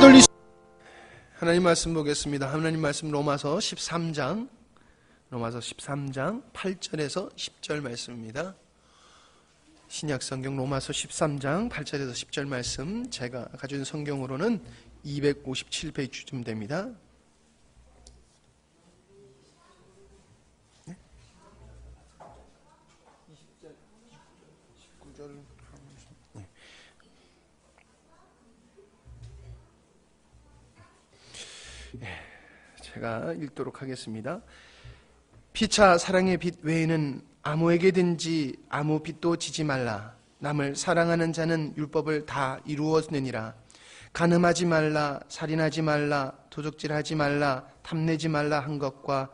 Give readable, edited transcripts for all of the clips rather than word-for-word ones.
돌리시. 하나님 말씀 보겠습니다. 하나님 말씀 로마서 13장 8절에서 10절 말씀입니다. 신약성경 로마서 13장 8절에서 10절 말씀, 제가 가진 성경으로는 257페이지쯤 됩니다. 네? 19절. 네. 제가 읽도록 하겠습니다. 피차 사랑의 빛 외에는 아무에게든지 아무 빛도 지지 말라. 남을 사랑하는 자는 율법을 다 이루었느니라. 간음하지 말라, 살인하지 말라, 도적질하지 말라, 탐내지 말라 한 것과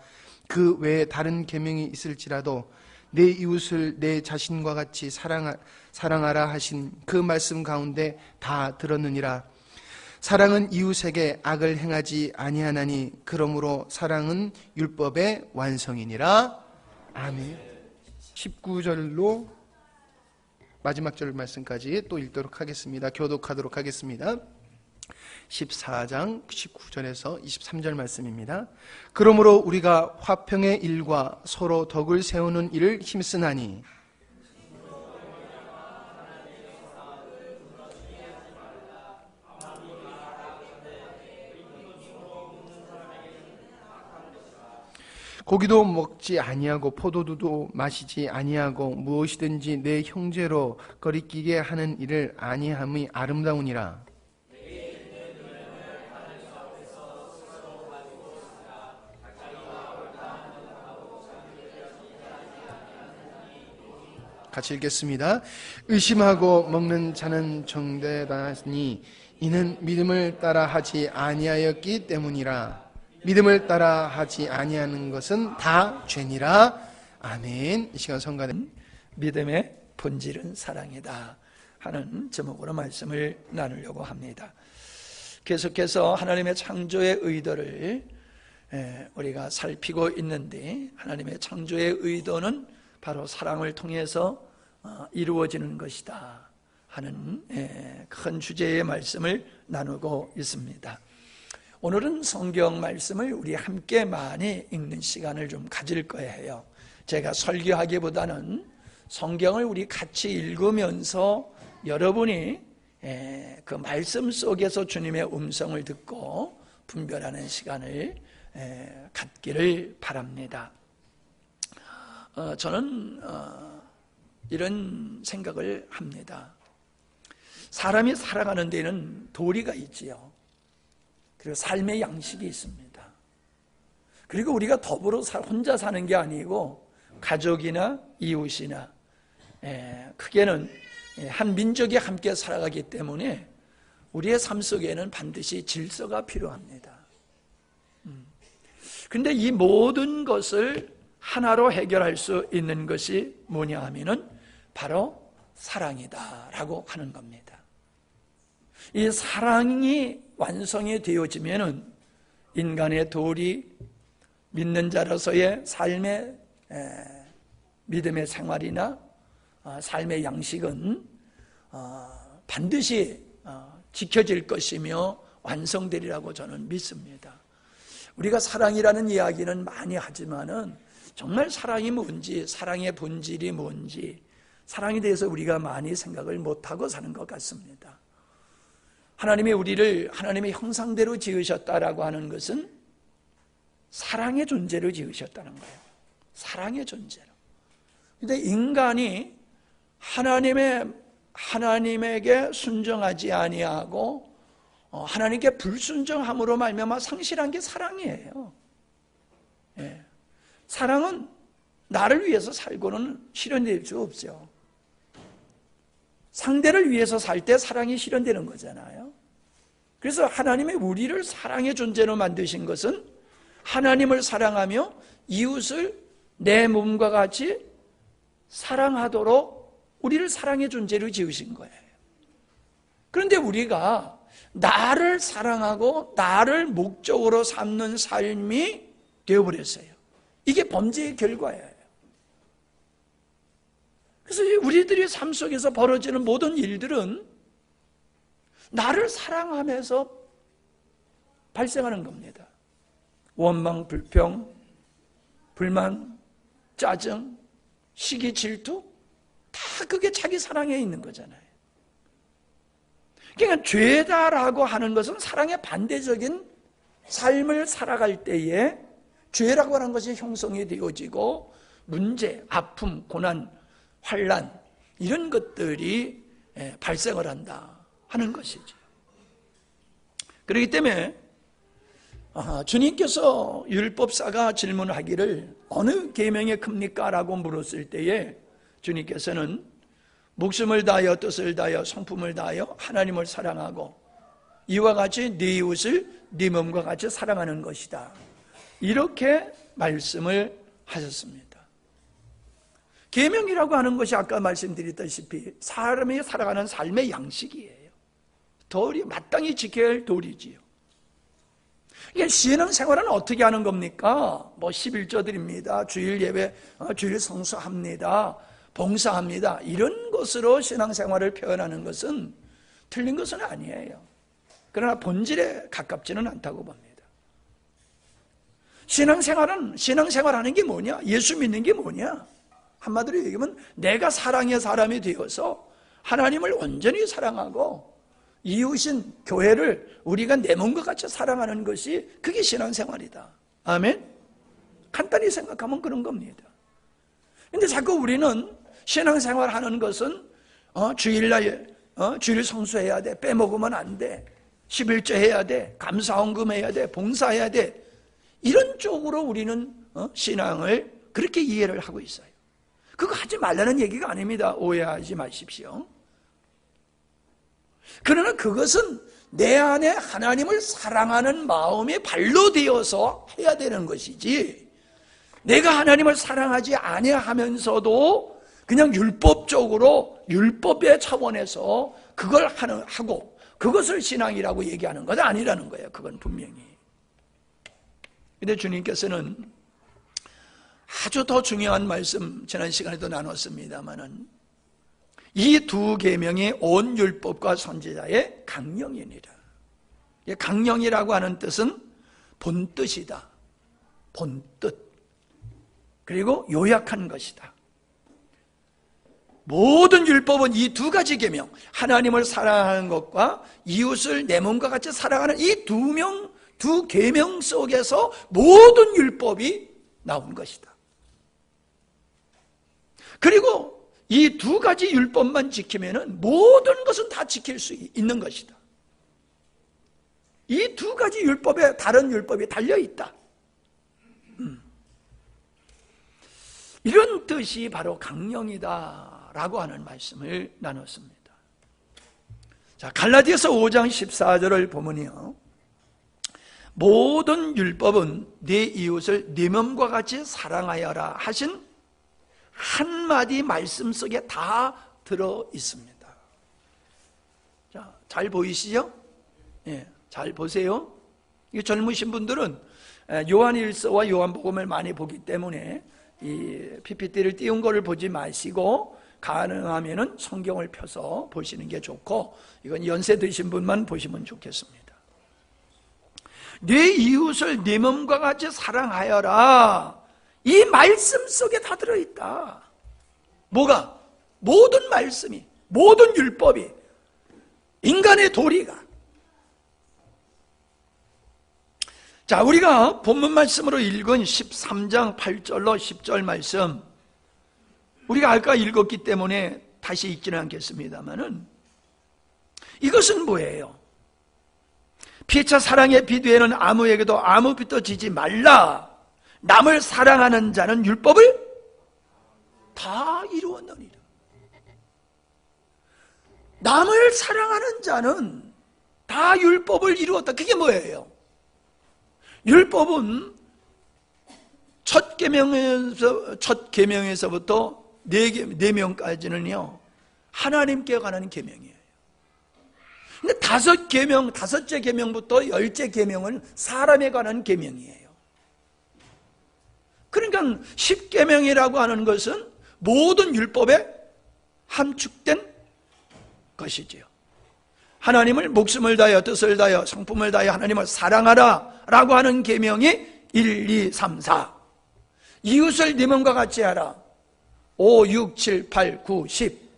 그 외에 다른 계명이 있을지라도 내 이웃을 내 자신과 같이 사랑하라 하신 그 말씀 가운데 다 들었느니라. 사랑은 이웃에게 악을 행하지 아니하나니 그러므로 사랑은 율법의 완성이니라. 아멘. 19절로 마지막 절 말씀까지 또 읽도록 하겠습니다. 교독하도록 하겠습니다. 14장 19절에서 23절 말씀입니다. 그러므로 우리가 화평의 일과 서로 덕을 세우는 일을 힘쓰나니 고기도 먹지 아니하고 포도주도 마시지 아니하고 무엇이든지 내 형제로 거리끼게 하는 일을 아니함이 아름다우니라. 같이 읽겠습니다. 의심하고 먹는 자는 정죄다니 이는 믿음을 따라 하지 아니하였기 때문이라. 믿음을 따라 하지 아니하는 것은 다 죄니라. 아멘. 이 시간 성가된 믿음의 본질은 사랑이다 하는 제목으로 말씀을 나누려고 합니다. 계속해서 하나님의 창조의 의도를 우리가 살피고 있는데, 하나님의 창조의 의도는 바로 사랑을 통해서 이루어지는 것이다 하는 큰 주제의 말씀을 나누고 있습니다. 오늘은 성경 말씀을 우리 함께 많이 읽는 시간을 좀 가질 거예요. 제가 설교하기보다는 성경을 우리 같이 읽으면서 여러분이 그 말씀 속에서 주님의 음성을 듣고 분별하는 시간을 갖기를 바랍니다. 저는 이런 생각을 합니다. 사람이 살아가는 데는 도리가 있지요. 그리고 삶의 양식이 있습니다. 그리고 우리가 더불어 혼자 사는 게 아니고 가족이나 이웃이나 크게는 한 민족이 함께 살아가기 때문에 우리의 삶 속에는 반드시 질서가 필요합니다. 그런데 이 모든 것을 하나로 해결할 수 있는 것이 뭐냐 하면은 바로 사랑이다라고 하는 겁니다. 이 사랑이 완성이 되어지면은 인간의 도리, 믿는 자로서의 삶의 믿음의 생활이나 삶의 양식은 반드시 지켜질 것이며 완성되리라고 저는 믿습니다. 우리가 사랑이라는 이야기는 많이 하지만은 정말 사랑이 뭔지, 사랑의 본질이 뭔지, 사랑에 대해서 우리가 많이 생각을 못하고 사는 것 같습니다. 하나님이 우리를 하나님의 형상대로 지으셨다라고 하는 것은 사랑의 존재로 지으셨다는 거예요. 사랑의 존재로. 그런데 인간이 하나님에게 순종하지 아니하고 하나님께 불순종함으로 말미암아 상실한 게 사랑이에요. 예. 사랑은 나를 위해서 살고는 실현될 수 없죠. 상대를 위해서 살 때 사랑이 실현되는 거잖아요. 그래서 하나님이 우리를 사랑의 존재로 만드신 것은 하나님을 사랑하며 이웃을 내 몸과 같이 사랑하도록 우리를 사랑의 존재로 지으신 거예요. 그런데 우리가 나를 사랑하고 나를 목적으로 삼는 삶이 되어버렸어요. 이게 범죄의 결과예요. 그래서 우리들의 삶 속에서 벌어지는 모든 일들은 나를 사랑하면서 발생하는 겁니다. 원망, 불평, 불만, 짜증, 시기, 질투, 다 그게 자기 사랑에 있는 거잖아요. 그러니까 죄다라고 하는 것은 사랑의 반대적인 삶을 살아갈 때에 죄라고 하는 것이 형성이 되어지고 문제, 아픔, 고난, 환난 이런 것들이 발생을 한다 하는 것이죠. 그렇기 때문에 주님께서 율법사가 질문하기를 어느 계명이 큽니까? 라고 물었을 때에 주님께서는 목숨을 다하여 뜻을 다하여 성품을 다하여 하나님을 사랑하고 이와 같이 네 이웃을 네 몸과 같이 사랑하는 것이다. 이렇게 말씀을 하셨습니다. 계명이라고 하는 것이 아까 말씀드렸다시피 사람이 살아가는 삶의 양식이에요. 도리, 마땅히 지켜야 할 도리지요. 이게 신앙생활은 어떻게 하는 겁니까? 11조 드립니다. 주일 예배, 주일 성수합니다. 봉사합니다. 이런 것으로 신앙생활을 표현하는 것은 틀린 것은 아니에요. 그러나 본질에 가깝지는 않다고 봅니다. 신앙생활하는 게 뭐냐? 예수 믿는 게 뭐냐? 한마디로 얘기하면 내가 사랑의 사람이 되어서 하나님을 온전히 사랑하고 이웃인 교회를 우리가 내 몸과 같이 사랑하는 것이 그게 신앙생활이다. 아멘? 간단히 생각하면 그런 겁니다. 근데 자꾸 우리는 신앙생활 하는 것은 주일날 주일 성수해야 돼, 빼먹으면 안 돼, 11조 해야 돼, 감사헌금 해야 돼, 봉사해야 돼, 이런 쪽으로 우리는 신앙을 그렇게 이해를 하고 있어요. 그거 하지 말라는 얘기가 아닙니다. 오해하지 마십시오. 그러나 그것은 내 안에 하나님을 사랑하는 마음이 발로 되어서 해야 되는 것이지, 내가 하나님을 사랑하지 아니하면서도 그냥 율법적으로 율법의 차원에서 그걸 하고 그것을 신앙이라고 얘기하는 건 아니라는 거예요. 그건 분명히. 근데 주님께서는 아주 더 중요한 말씀 지난 시간에도 나눴습니다마는 이 두 계명이 온 율법과 선지자의 강령이니라. 강령이라고 하는 뜻은 본뜻이다. 본뜻. 그리고 요약한 것이다. 모든 율법은 이 두 가지 계명, 하나님을 사랑하는 것과 이웃을 내 몸과 같이 사랑하는 이 두 계명 속에서 모든 율법이 나온 것이다. 그리고 이 두 가지 율법만 지키면은 모든 것은 다 지킬 수 있는 것이다. 이 두 가지 율법에 다른 율법이 달려있다. 이런 뜻이 바로 강령이다라고 하는 말씀을 나눴습니다. 자, 갈라디아서 5장 14절을 보면요, 모든 율법은 네 이웃을 네 몸과 같이 사랑하여라 하신 한마디 말씀 속에 다 들어 있습니다. 자, 잘 보이시죠? 예, 잘 보세요. 이 젊으신 분들은 요한일서와 요한복음을 많이 보기 때문에 이 PPT를 띄운 거를 보지 마시고 가능하면은 성경을 펴서 보시는 게 좋고, 이건 연세 드신 분만 보시면 좋겠습니다. 네 이웃을 네 몸과 같이 사랑하여라. 이 말씀 속에 다 들어있다. 뭐가? 모든 말씀이, 모든 율법이, 인간의 도리가. 자, 우리가 본문 말씀으로 읽은 13장 8절로 10절 말씀, 우리가 아까 읽었기 때문에 다시 읽지는 않겠습니다만은, 이것은 뭐예요? 피차 사랑의 빛 외에는 아무에게도 아무 빛도 지지 말라. 남을 사랑하는 자는 율법을 다 이루었느니라. 남을 사랑하는 자는 다 율법을 이루었다. 그게 뭐예요? 율법은 첫 계명에서부터 네 명까지는요, 하나님께 관한 계명이에요. 근데 다섯째 계명부터 10째 계명은 사람에 관한 계명이에요. 그러니까 10계명이라고 하는 것은 모든 율법에 함축된 것이지요. 하나님을 목숨을 다하여 뜻을 다하여 성품을 다하여 하나님을 사랑하라 라고 하는 계명이 1, 2, 3, 4. 이웃을 네 몸과 같이 하라. 5, 6, 7, 8, 9, 10.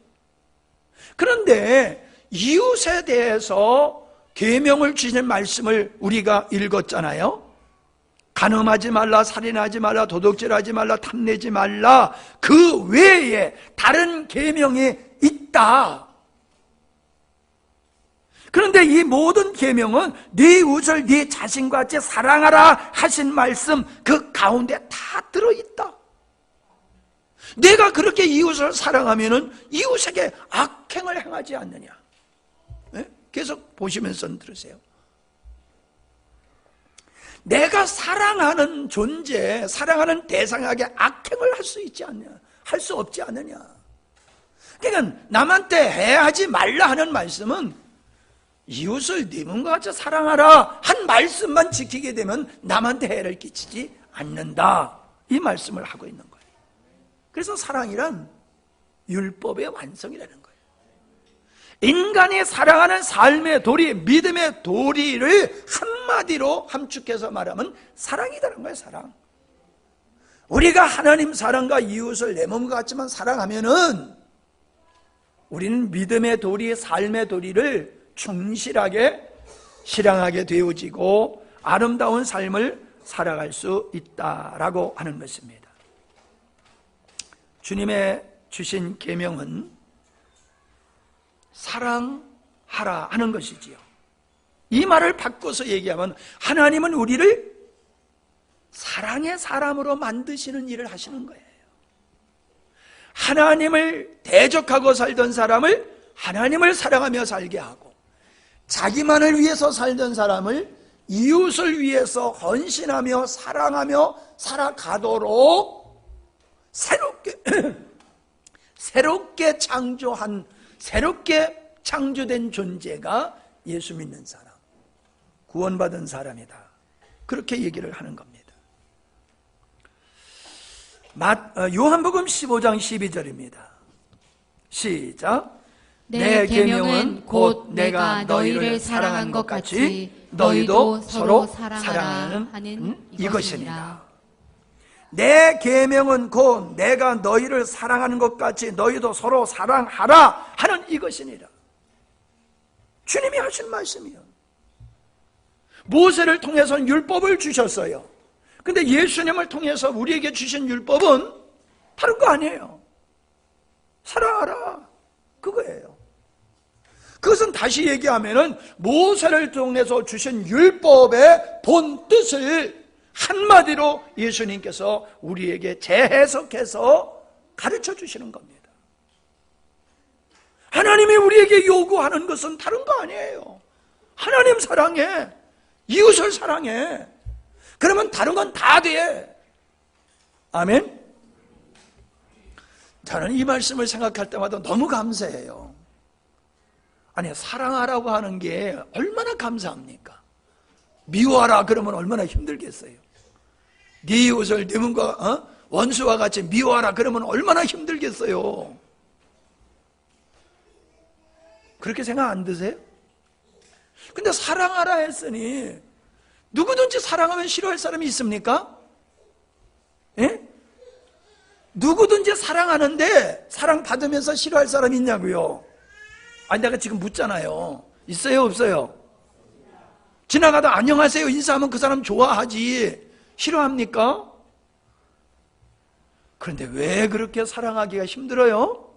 그런데 이웃에 대해서 계명을 주시는 말씀을 우리가 읽었잖아요. 간음하지 말라, 살인하지 말라, 도둑질하지 말라, 탐내지 말라. 그 외에 다른 계명이 있다. 그런데 이 모든 계명은 네 이웃을 네 자신과 같이 사랑하라 하신 말씀 그 가운데 다 들어있다. 내가 그렇게 이웃을 사랑하면은 이웃에게 악행을 행하지 않느냐. 네? 계속 보시면서 들으세요. 내가 사랑하는 존재, 사랑하는 대상에게 악행을 할 수 있지 않냐, 할 수 없지 않느냐. 그러니까 남한테 해하지 말라 하는 말씀은 이웃을 네 몸과 같이 사랑하라 한 말씀만 지키게 되면 남한테 해를 끼치지 않는다, 이 말씀을 하고 있는 거예요. 그래서 사랑이란 율법의 완성이라는 거예요. 인간이 사랑하는 삶의 도리, 믿음의 도리를 한마디로 함축해서 말하면 사랑이라는 거예요. 사랑. 우리가 하나님 사랑과 이웃을 내 몸과 같지만 사랑하면은 우리는 믿음의 도리, 삶의 도리를 충실하게 실행하게 되어지고 아름다운 삶을 살아갈 수 있다라고 하는 것입니다. 주님의 주신 계명은 사랑하라 하는 것이지요. 이 말을 바꿔서 얘기하면 하나님은 우리를 사랑의 사람으로 만드시는 일을 하시는 거예요. 하나님을 대적하고 살던 사람을 하나님을 사랑하며 살게 하고, 자기만을 위해서 살던 사람을 이웃을 위해서 헌신하며 사랑하며 살아가도록 새롭게 창조한, 새롭게 창조된 존재가 예수 믿는 사람, 구원받은 사람이다. 그렇게 얘기를 하는 겁니다. 요한복음 15장 12절입니다. 시작. 내 계명은 곧 내가 너희를 사랑한 것 같이 너희도 서로 사랑하는 이것이니라. 내 계명은 곧 내가 너희를 사랑하는 것 같이 너희도 서로 사랑하라 하는 이것이니라. 주님이 하신 말씀이요. 모세를 통해서는 율법을 주셨어요. 근데 예수님을 통해서 우리에게 주신 율법은 다른 거 아니에요. 사랑하라, 그거예요. 그것은 다시 얘기하면은 모세를 통해서 주신 율법의 본 뜻을 한마디로 예수님께서 우리에게 재해석해서 가르쳐 주시는 겁니다. 하나님이 우리에게 요구하는 것은 다른 거 아니에요. 하나님 사랑해, 이웃을 사랑해. 그러면 다른 건 다 돼. 아멘? 저는 이 말씀을 생각할 때마다 너무 감사해요. 아니, 사랑하라고 하는 게 얼마나 감사합니까? 미워하라 그러면 얼마나 힘들겠어요. 네 이웃을 네 몸과 원수와 같이 미워하라 그러면 얼마나 힘들겠어요. 그렇게 생각 안 드세요? 근데 사랑하라 했으니 누구든지 사랑하면 싫어할 사람이 있습니까? 예? 누구든지 사랑하는데 사랑받으면서 싫어할 사람이 있냐고요? 아니, 내가 지금 묻잖아요. 있어요, 없어요? 지나가다 안녕하세요 인사하면 그 사람 좋아하지 싫어합니까? 그런데 왜 그렇게 사랑하기가 힘들어요?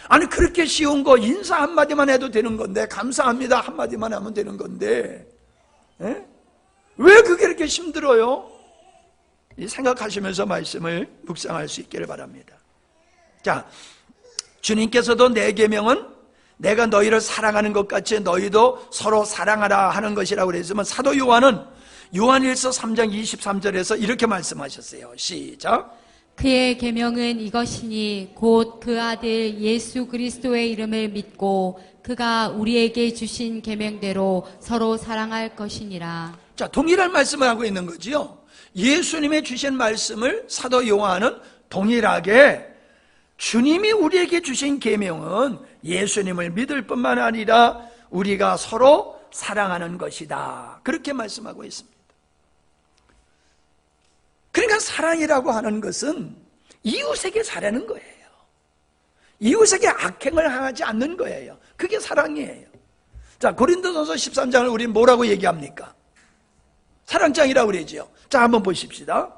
아니, 그렇게 쉬운 거 인사 한마디만 해도 되는 건데, 감사합니다 한마디만 하면 되는 건데, 예? 왜 그게 이렇게 힘들어요? 생각하시면서 말씀을 묵상할 수 있기를 바랍니다. 자, 주님께서도 내 계명은 내가 너희를 사랑하는 것 같이 너희도 서로 사랑하라 하는 것이라고 그랬으면, 사도 요한은 요한일서 3장 23절에서 이렇게 말씀하셨어요. 시작. 그의 계명은 이것이니 곧 그 아들 예수 그리스도의 이름을 믿고 그가 우리에게 주신 계명대로 서로 사랑할 것이니라. 자, 동일한 말씀을 하고 있는 거지요. 예수님의 주신 말씀을 사도 요한은 동일하게 주님이 우리에게 주신 계명은 예수님을 믿을 뿐만 아니라 우리가 서로 사랑하는 것이다. 그렇게 말씀하고 있습니다. 그러니까 사랑이라고 하는 것은 이웃에게 잘하는 거예요. 이웃에게 악행을 하지 않는 거예요. 그게 사랑이에요. 자, 고린도전서 13장을 우리 뭐라고 얘기합니까? 사랑장이라고 그러죠. 자, 한번 보십시다.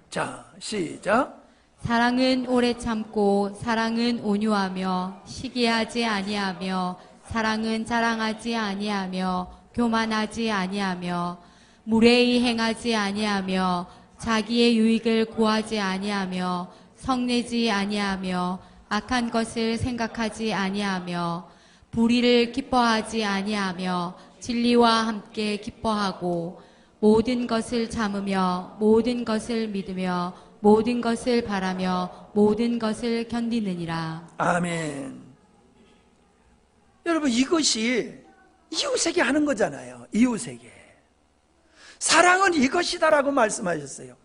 자, 시작. 사랑은 오래 참고 사랑은 온유하며 시기하지 아니하며 사랑은 자랑하지 아니하며 교만하지 아니하며 무례히 행하지 아니하며 자기의 유익을 구하지 아니하며 성내지 아니하며 악한 것을 생각하지 아니하며 불의를 기뻐하지 아니하며 진리와 함께 기뻐하고 모든 것을 참으며 모든 것을 믿으며 모든 것을 바라며 모든 것을 견디느니라. 아멘. 여러분, 이것이 이웃에게 하는 거잖아요. 이웃에게. 사랑은 이것이다라고 말씀하셨어요.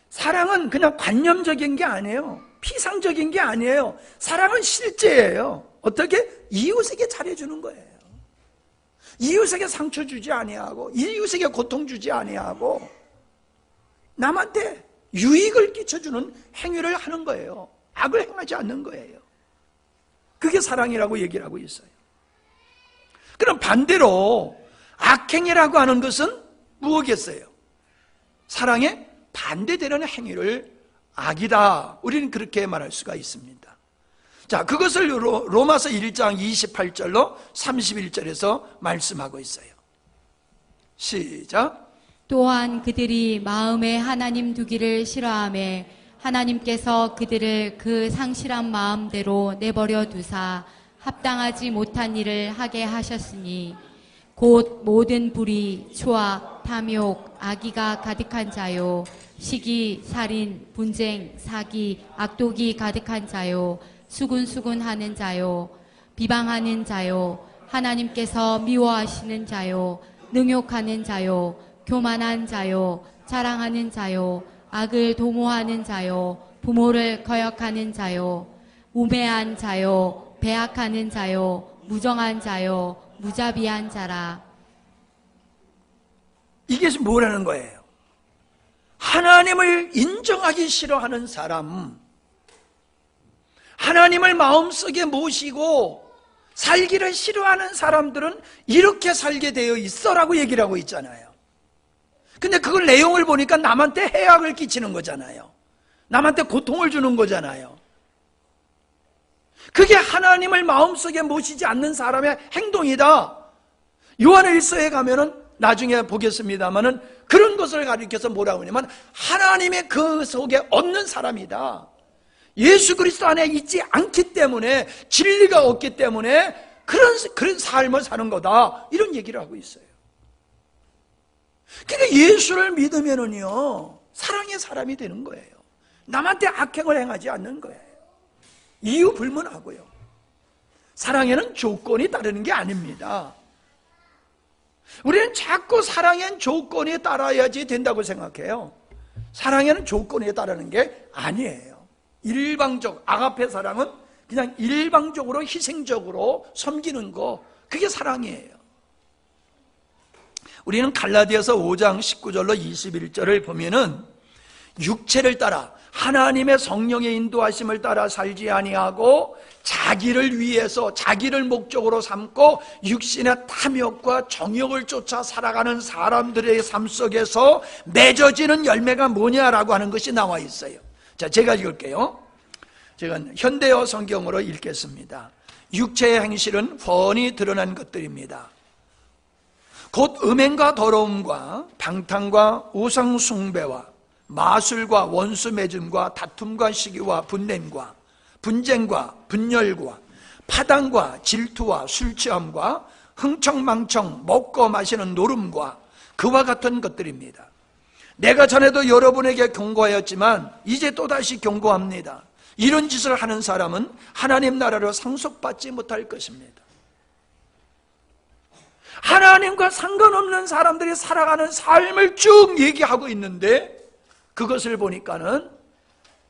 사랑은 그냥 관념적인 게 아니에요. 피상적인 게 아니에요. 사랑은 실제예요. 어떻게? 이웃에게 잘해주는 거예요. 이웃에게 상처 주지 아니하고 이웃에게 고통 주지 아니하고 남한테 유익을 끼쳐주는 행위를 하는 거예요. 악을 행하지 않는 거예요. 그게 사랑이라고 얘기를 하고 있어요. 그럼 반대로 악행이라고 하는 것은 무엇이겠어요? 사랑에 반대되는 행위를 악이다. 우리는 그렇게 말할 수가 있습니다. 자, 그것을 로마서 1장 28절로 31절에서 말씀하고 있어요. 시작. 또한 그들이 마음에 하나님 두기를 싫어하며 하나님께서 그들을 그 상실한 마음대로 내버려 두사 합당하지 못한 일을 하게 하셨으니 곧 모든 불의, 추악, 탐욕, 악의가 가득한 자요 시기, 살인, 분쟁, 사기, 악독이 가득한 자요 수군수군하는 자요 비방하는 자요 하나님께서 미워하시는 자요 능욕하는 자요 교만한 자요 자랑하는 자요 악을 도모하는 자요 부모를 거역하는 자요 우매한 자요 배악하는 자요 무정한 자요 무자비한 자라. 이게 뭐라는 거예요? 하나님을 인정하기 싫어하는 사람, 하나님을 마음속에 모시고 살기를 싫어하는 사람들은 이렇게 살게 되어 있어라고 얘기를 하고 있잖아요. 근데 그걸 내용을 보니까 남한테 해악을 끼치는 거잖아요. 남한테 고통을 주는 거잖아요. 그게 하나님을 마음속에 모시지 않는 사람의 행동이다. 요한의 1서에 가면은 나중에 보겠습니다만은 그런 것을 가리켜서 뭐라고 하냐면 하나님의 그 속에 없는 사람이다. 예수 그리스도 안에 있지 않기 때문에 진리가 없기 때문에 그런 삶을 사는 거다. 이런 얘기를 하고 있어요. 그러니까 예수를 믿으면은요 사랑의 사람이 되는 거예요. 남한테 악행을 행하지 않는 거예요. 이유 불문하고요. 사랑에는 조건이 따르는 게 아닙니다. 우리는 자꾸 사랑엔 조건이 따라야지 된다고 생각해요. 사랑에는 조건이 따르는 게 아니에요. 일방적, 아가페 사랑은 그냥 일방적으로 희생적으로 섬기는 거, 그게 사랑이에요. 우리는 갈라디아서 5장 19절로 21절을 보면은 육체를 따라 하나님의 성령의 인도하심을 따라 살지 아니하고 자기를 위해서 자기를 목적으로 삼고 육신의 탐욕과 정욕을 쫓아 살아가는 사람들의 삶 속에서 맺어지는 열매가 뭐냐라고 하는 것이 나와 있어요. 자, 제가 읽을게요. 제가 현대어 성경으로 읽겠습니다. 육체의 행실은 훤히 드러난 것들입니다. 곧 음행과 더러움과 방탕과 우상 숭배와 마술과 원수 맺음과 다툼과 시기와 분냄과 분쟁과 분열과 파당과 질투와 술취함과 흥청망청 먹고 마시는 노름과 그와 같은 것들입니다. 내가 전에도 여러분에게 경고하였지만 이제 또다시 경고합니다. 이런 짓을 하는 사람은 하나님 나라로 상속받지 못할 것입니다. 하나님과 상관없는 사람들이 살아가는 삶을 쭉 얘기하고 있는데 그것을 보니까는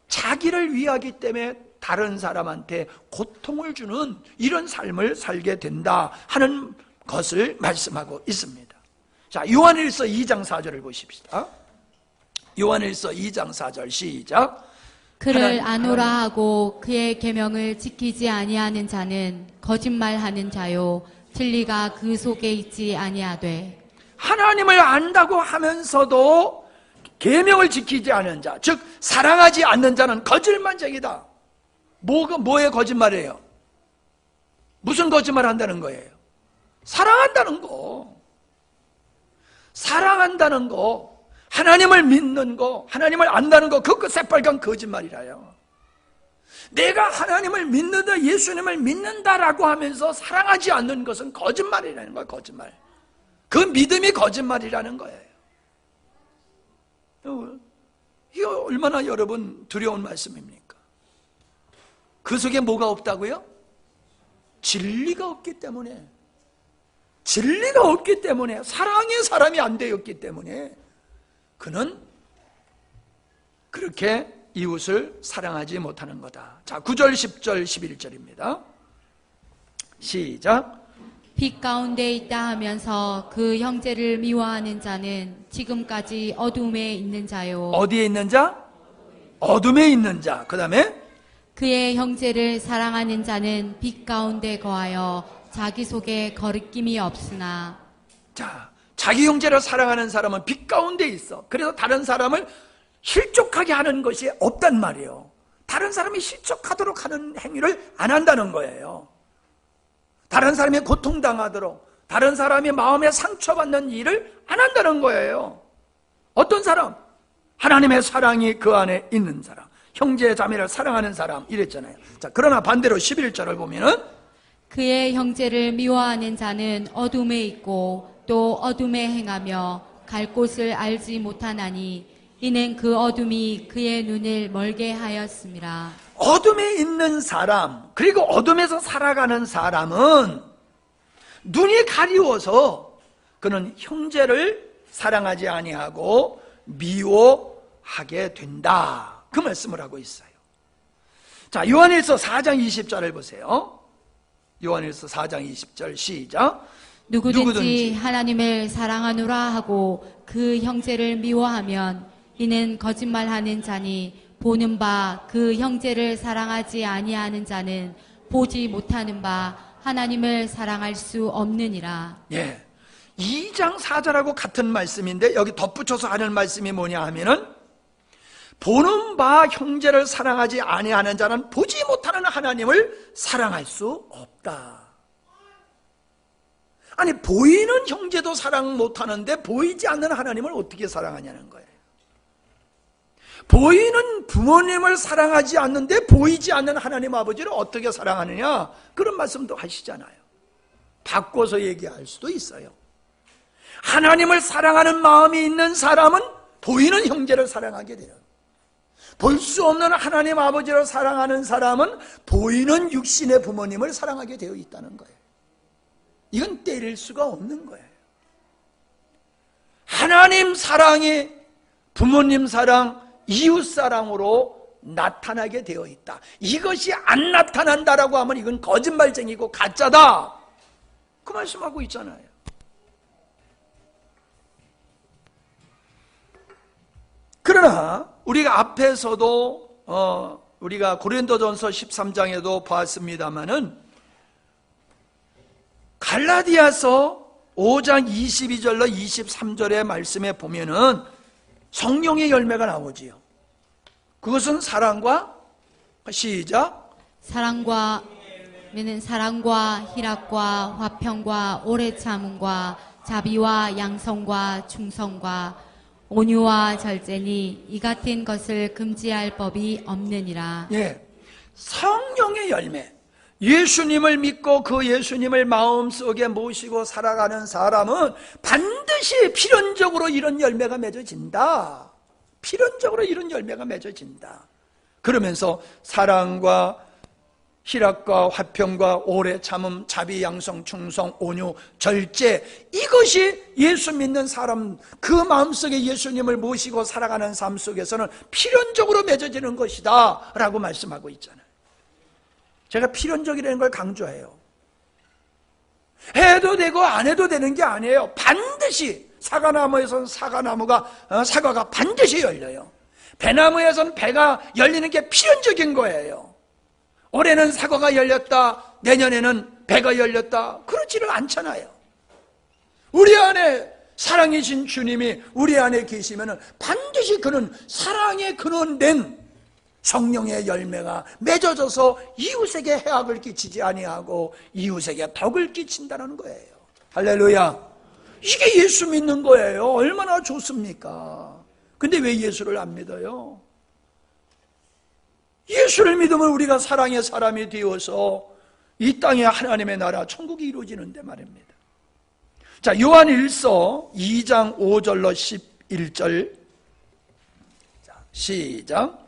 자기를 위하기 때문에 다른 사람한테 고통을 주는 이런 삶을 살게 된다 하는 것을 말씀하고 있습니다. 자, 요한일서 2장 4절을 보십시다. 요한일서 2장 4절 시작. 그를 아노라 하고 그의 계명을 지키지 아니하는 자는 거짓말하는 자요 진리가 그 속에 있지 아니하되. 하나님을 안다고 하면서도 계명을 지키지 않은 자, 즉 사랑하지 않는 자는 거짓말쟁이다. 뭐의 거짓말이에요? 무슨 거짓말 한다는 거예요? 사랑한다는 거. 사랑한다는 거, 하나님을 믿는 거, 하나님을 안다는 거, 그거 새빨간 거짓말이라요. 내가 하나님을 믿는다, 예수님을 믿는다라고 하면서 사랑하지 않는 것은 거짓말이라는 거예요. 거짓말. 그 믿음이 거짓말이라는 거예요. 이거 얼마나 여러분 두려운 말씀입니까? 그 속에 뭐가 없다고요? 진리가 없기 때문에, 진리가 없기 때문에, 사랑의 사람이 안 되었기 때문에 그는 그렇게 이웃을 사랑하지 못하는 거다. 자, 9절, 10절, 11절입니다. 시작. 빛 가운데 있다 하면서 그 형제를 미워하는 자는 지금까지 어둠에 있는 자요. 어디에 있는 자? 어둠에 있는 자. 그 다음에 그의 형제를 사랑하는 자는 빛 가운데 거하여 자기 속에 거리낌이 없으나. 자, 자기 형제를 사랑하는 사람은 빛 가운데 있어. 그래서 다른 사람을 실족하게 하는 것이 없단 말이에요. 다른 사람이 실족하도록 하는 행위를 안 한다는 거예요. 다른 사람이 고통당하도록, 다른 사람이 마음에 상처받는 일을 안 한다는 거예요. 어떤 사람? 하나님의 사랑이 그 안에 있는 사람, 형제 자매를 사랑하는 사람, 이랬잖아요. 자, 그러나 반대로 11절을 보면은 그의 형제를 미워하는 자는 어둠에 있고 또 어둠에 행하며 갈 곳을 알지 못하나니 이는 그 어둠이 그의 눈을 멀게 하였습니다. 어둠에 있는 사람, 그리고 어둠에서 살아가는 사람은 눈이 가리워서 그는 형제를 사랑하지 아니하고 미워하게 된다. 그 말씀을 하고 있어요. 자, 요한일서 4장 20절을 보세요. 요한일서 4장 20절 시작. 누구든지 하나님을 사랑하노라 하고 그 형제를 미워하면 이는 거짓말하는 자니 보는 바 그 형제를 사랑하지 아니하는 자는 보지 못하는 바 하나님을 사랑할 수 없느니라. 예, 2장 4절하고 같은 말씀인데 여기 덧붙여서 하는 말씀이 뭐냐 하면은 보는 바 형제를 사랑하지 아니하는 자는 보지 못하는 하나님을 사랑할 수 없다. 아니, 보이는 형제도 사랑 못하는데 보이지 않는 하나님을 어떻게 사랑하냐는 거예요. 보이는 부모님을 사랑하지 않는데 보이지 않는 하나님 아버지를 어떻게 사랑하느냐, 그런 말씀도 하시잖아요. 바꿔서 얘기할 수도 있어요. 하나님을 사랑하는 마음이 있는 사람은 보이는 형제를 사랑하게 돼요. 볼 수 없는 하나님 아버지를 사랑하는 사람은 보이는 육신의 부모님을 사랑하게 되어 있다는 거예요. 이건 때릴 수가 없는 거예요. 하나님 사랑이 부모님 사랑, 이웃 사랑으로 나타나게 되어 있다. 이것이 안 나타난다라고 하면 이건 거짓말쟁이고 가짜다. 그 말씀하고 있잖아요. 그러나 우리가 앞에서도 우리가 고린도전서 13장에도 보았습니다마는 갈라디아서 5장 22절로 23절의 말씀에 보면은 성령의 열매가 나오지요. 그것은 사랑과, 시작, 사랑과 희락과 화평과 오래 참음과 자비와 양성과 충성과 온유와 절제니 이 같은 것을 금지할 법이 없느니라. 예, 성령의 열매. 예수님을 믿고 그 예수님을 마음속에 모시고 살아가는 사람은 반드시 필연적으로 이런 열매가 맺어진다. 필연적으로 이런 열매가 맺어진다. 그러면서 사랑과 희락과 화평과 오래 참음, 자비, 양성, 충성, 온유, 절제, 이것이 예수 믿는 사람, 그 마음속에 예수님을 모시고 살아가는 삶 속에서는 필연적으로 맺어지는 것이다 라고 말씀하고 있잖아요. 제가 필연적이라는 걸 강조해요. 해도 되고 안 해도 되는 게 아니에요. 반드시 사과나무에선 사과가 반드시 열려요. 배나무에선 배가 열리는 게 필연적인 거예요. 올해는 사과가 열렸다, 내년에는 배가 열렸다, 그렇지를 않잖아요. 우리 안에 사랑이신 주님이 우리 안에 계시면 반드시 그는 사랑의 근원된 성령의 열매가 맺어져서 이웃에게 해악을 끼치지 아니하고 이웃에게 덕을 끼친다는 거예요. 할렐루야. 이게 예수 믿는 거예요. 얼마나 좋습니까? 근데 왜 예수를 안 믿어요? 예수를 믿으면 우리가 사랑의 사람이 되어서 이 땅에 하나님의 나라 천국이 이루어지는데 말입니다. 자, 요한 1서 2장 5절로 11절. 자, 시작.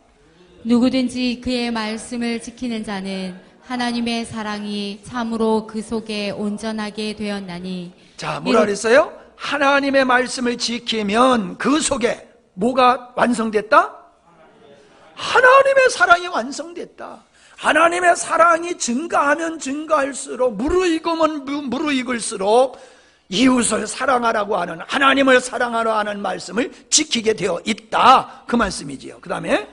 누구든지 그의 말씀을 지키는 자는 하나님의 사랑이 참으로 그 속에 온전하게 되었나니. 자, 뭐라 그랬어요? 하나님의 말씀을 지키면 그 속에 뭐가 완성됐다? 하나님의 사랑이 완성됐다. 하나님의 사랑이 증가하면 증가할수록 무르익으면 무르익을수록 이웃을 사랑하라고 하는, 하나님을 사랑하라 하는 말씀을 지키게 되어 있다, 그 말씀이지요. 그 다음에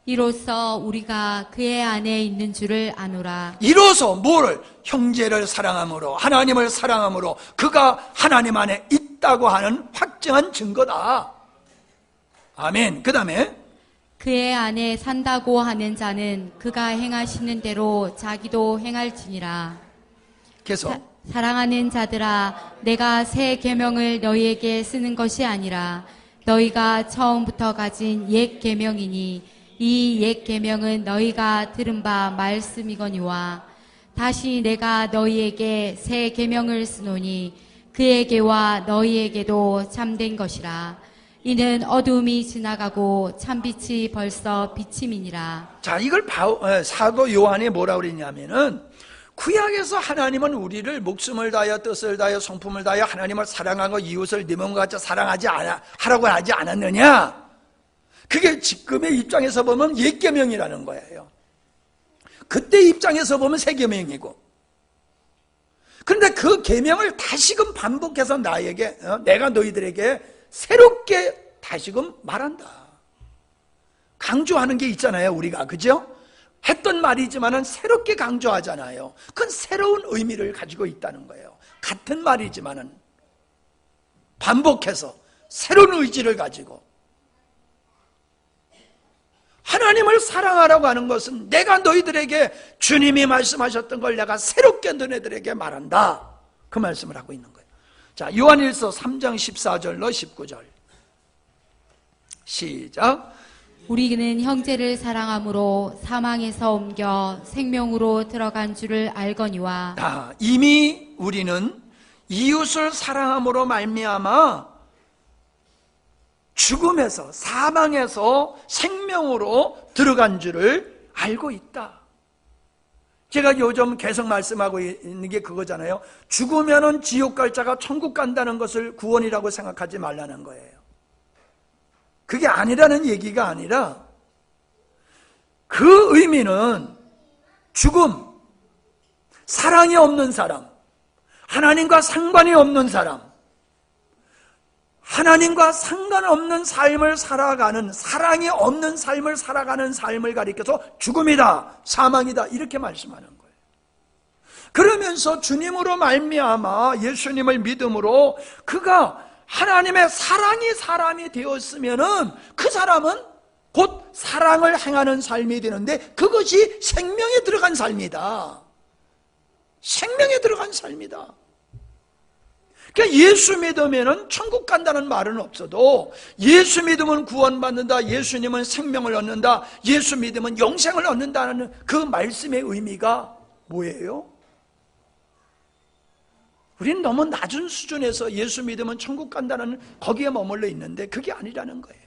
이로써 우리가 그의 안에 있는 줄을 아노라. 이로써 뭐를? 형제를 사랑함으로, 하나님을 사랑함으로 그가 하나님 안에 있다고 하는 확정한 증거다. 아멘. 그 다음에 그의 안에 산다고 하는 자는 그가 행하시는 대로 자기도 행할지니라. 계속 사랑하는 자들아, 내가 새 계명을 너희에게 쓰는 것이 아니라 너희가 처음부터 가진 옛 계명이니 이 옛 계명은 너희가 들은 바 말씀이거니와 다시 내가 너희에게 새 계명을 쓰노니 그에게와 너희에게도 참된 것이라. 이는 어두움이 지나가고 참빛이 벌써 비침이니라. 자, 이걸 사도 요한이 뭐라고 그랬냐면은, 구약에서 하나님은 우리를 목숨을 다하여 뜻을 다하여 성품을 다하여 하나님을 사랑하고 이웃을 네 몸과 같이 하라고 하지 않았느냐? 그게 지금의 입장에서 보면 옛 계명이라는 거예요. 그때 입장에서 보면 새 계명이고. 그런데 그 계명을 다시금 반복해서 나에게, 내가 너희들에게 새롭게 다시금 말한다. 강조하는 게 있잖아요, 우리가. 그죠? 했던 말이지만은 새롭게 강조하잖아요. 그건 새로운 의미를 가지고 있다는 거예요. 같은 말이지만은 반복해서 새로운 의지를 가지고. 하나님을 사랑하라고 하는 것은 내가 너희들에게 주님이 말씀하셨던 걸 내가 새롭게 너희들에게 말한다, 그 말씀을 하고 있는 거예요. 자, 요한일서 3장 14절로 19절 시작. 우리는 형제를 사랑함으로 사망에서 옮겨 생명으로 들어간 줄을 알거니와. 이미 우리는 이웃을 사랑함으로 말미암아 죽음에서, 사망에서 생명으로 들어간 줄을 알고 있다. 제가 요즘 계속 말씀하고 있는 게 그거잖아요. 죽으면은 지옥 갈 자가 천국 간다는 것을 구원이라고 생각하지 말라는 거예요. 그게 아니라는 얘기가 아니라, 그 의미는 죽음, 사랑이 없는 사람, 하나님과 상관이 없는 사람, 하나님과 상관없는 삶을 살아가는, 사랑이 없는 삶을 살아가는 삶을 가리켜서 죽음이다, 사망이다, 이렇게 말씀하는 거예요. 그러면서 주님으로 말미암아 예수님을 믿음으로 그가 하나님의 사랑이 사람이 되었으면은 그 사람은 곧 사랑을 행하는 삶이 되는데, 그것이 생명에 들어간 삶이다. 생명에 들어간 삶이다. 그러니까 예수 믿으면은 천국 간다는 말은 없어도, 예수 믿으면 구원받는다, 예수님은 생명을 얻는다, 예수 믿으면 영생을 얻는다는 그 말씀의 의미가 뭐예요? 우리는 너무 낮은 수준에서 예수 믿으면 천국 간다는 거기에 머물러 있는데, 그게 아니라는 거예요.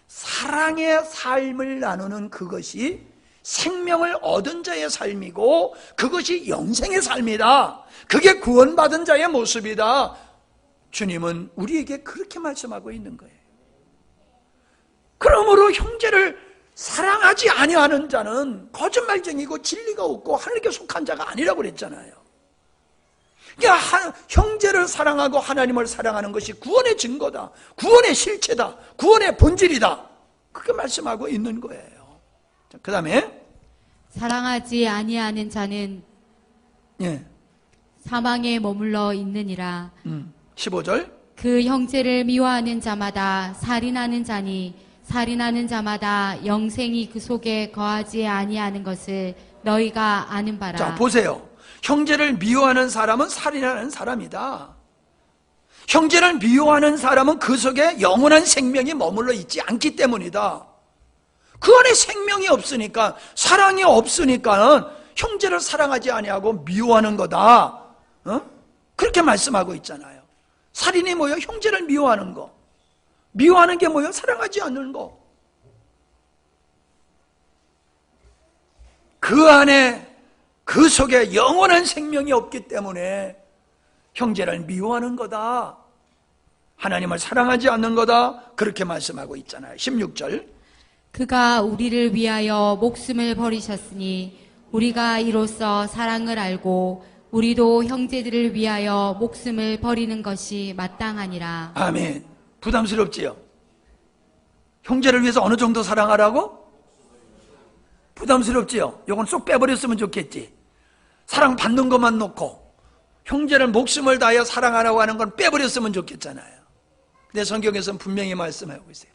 사랑의 삶을 나누는 그것이 생명을 얻은 자의 삶이고, 그것이 영생의 삶이다. 그게 구원받은 자의 모습이다. 주님은 우리에게 그렇게 말씀하고 있는 거예요. 그러므로 형제를 사랑하지 아니하는 자는 거짓말쟁이고 진리가 없고 하나님께 속한 자가 아니라고 그랬잖아요. 그러니까 형제를 사랑하고 하나님을 사랑하는 것이 구원의 증거다, 구원의 실체다, 구원의 본질이다, 그렇게 말씀하고 있는 거예요. 그 다음에 사랑하지 아니하는 자는 사망에 머물러 있느니라. 15절 그 형제를 미워하는 자마다 살인하는 자니 살인하는 자마다 영생이 그 속에 거하지 아니하는 것을 너희가 아는 바라. 자, 보세요. 형제를 미워하는 사람은 살인하는 사람이다. 형제를 미워하는 사람은 그 속에 영원한 생명이 머물러 있지 않기 때문이다. 그 안에 생명이 없으니까, 사랑이 없으니까는 형제를 사랑하지 아니하고 미워하는 거다. 그렇게 말씀하고 있잖아요. 살인이 뭐예요? 형제를 미워하는 거. 미워하는 게 뭐예요? 사랑하지 않는 거. 그 안에, 그 속에 영원한 생명이 없기 때문에 형제를 미워하는 거다, 하나님을 사랑하지 않는 거다, 그렇게 말씀하고 있잖아요. 16절 그가 우리를 위하여 목숨을 버리셨으니 우리가 이로써 사랑을 알고 우리도 형제들을 위하여 목숨을 버리는 것이 마땅하니라. 아멘. 부담스럽지요? 형제를 위해서 어느 정도 사랑하라고? 부담스럽지요? 이건 쏙 빼버렸으면 좋겠지. 사랑받는 것만 놓고 형제를 목숨을 다하여 사랑하라고 하는 건 빼버렸으면 좋겠잖아요. 근데 성경에서는 분명히 말씀하고 있어요.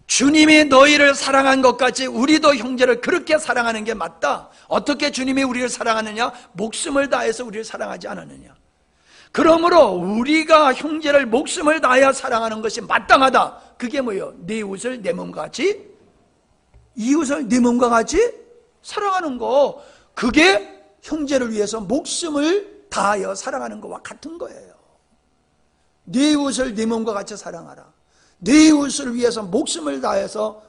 주님이 너희를 사랑한 것 같이 우리도 형제를 그렇게 사랑하는 게 맞다. 어떻게 주님이 우리를 사랑하느냐? 목숨을 다해서 우리를 사랑하지 않았느냐? 그러므로 우리가 형제를 목숨을 다하여 사랑하는 것이 마땅하다. 그게 뭐예요? 네 이웃을 내 몸과 같이, 이웃을 네 몸과 같이 사랑하는 거. 그게 형제를 위해서 목숨을 다하여 사랑하는 것과 같은 거예요. 네 이웃을 네 몸과 같이 사랑하라. 네 이웃을 위해서 목숨을 다해서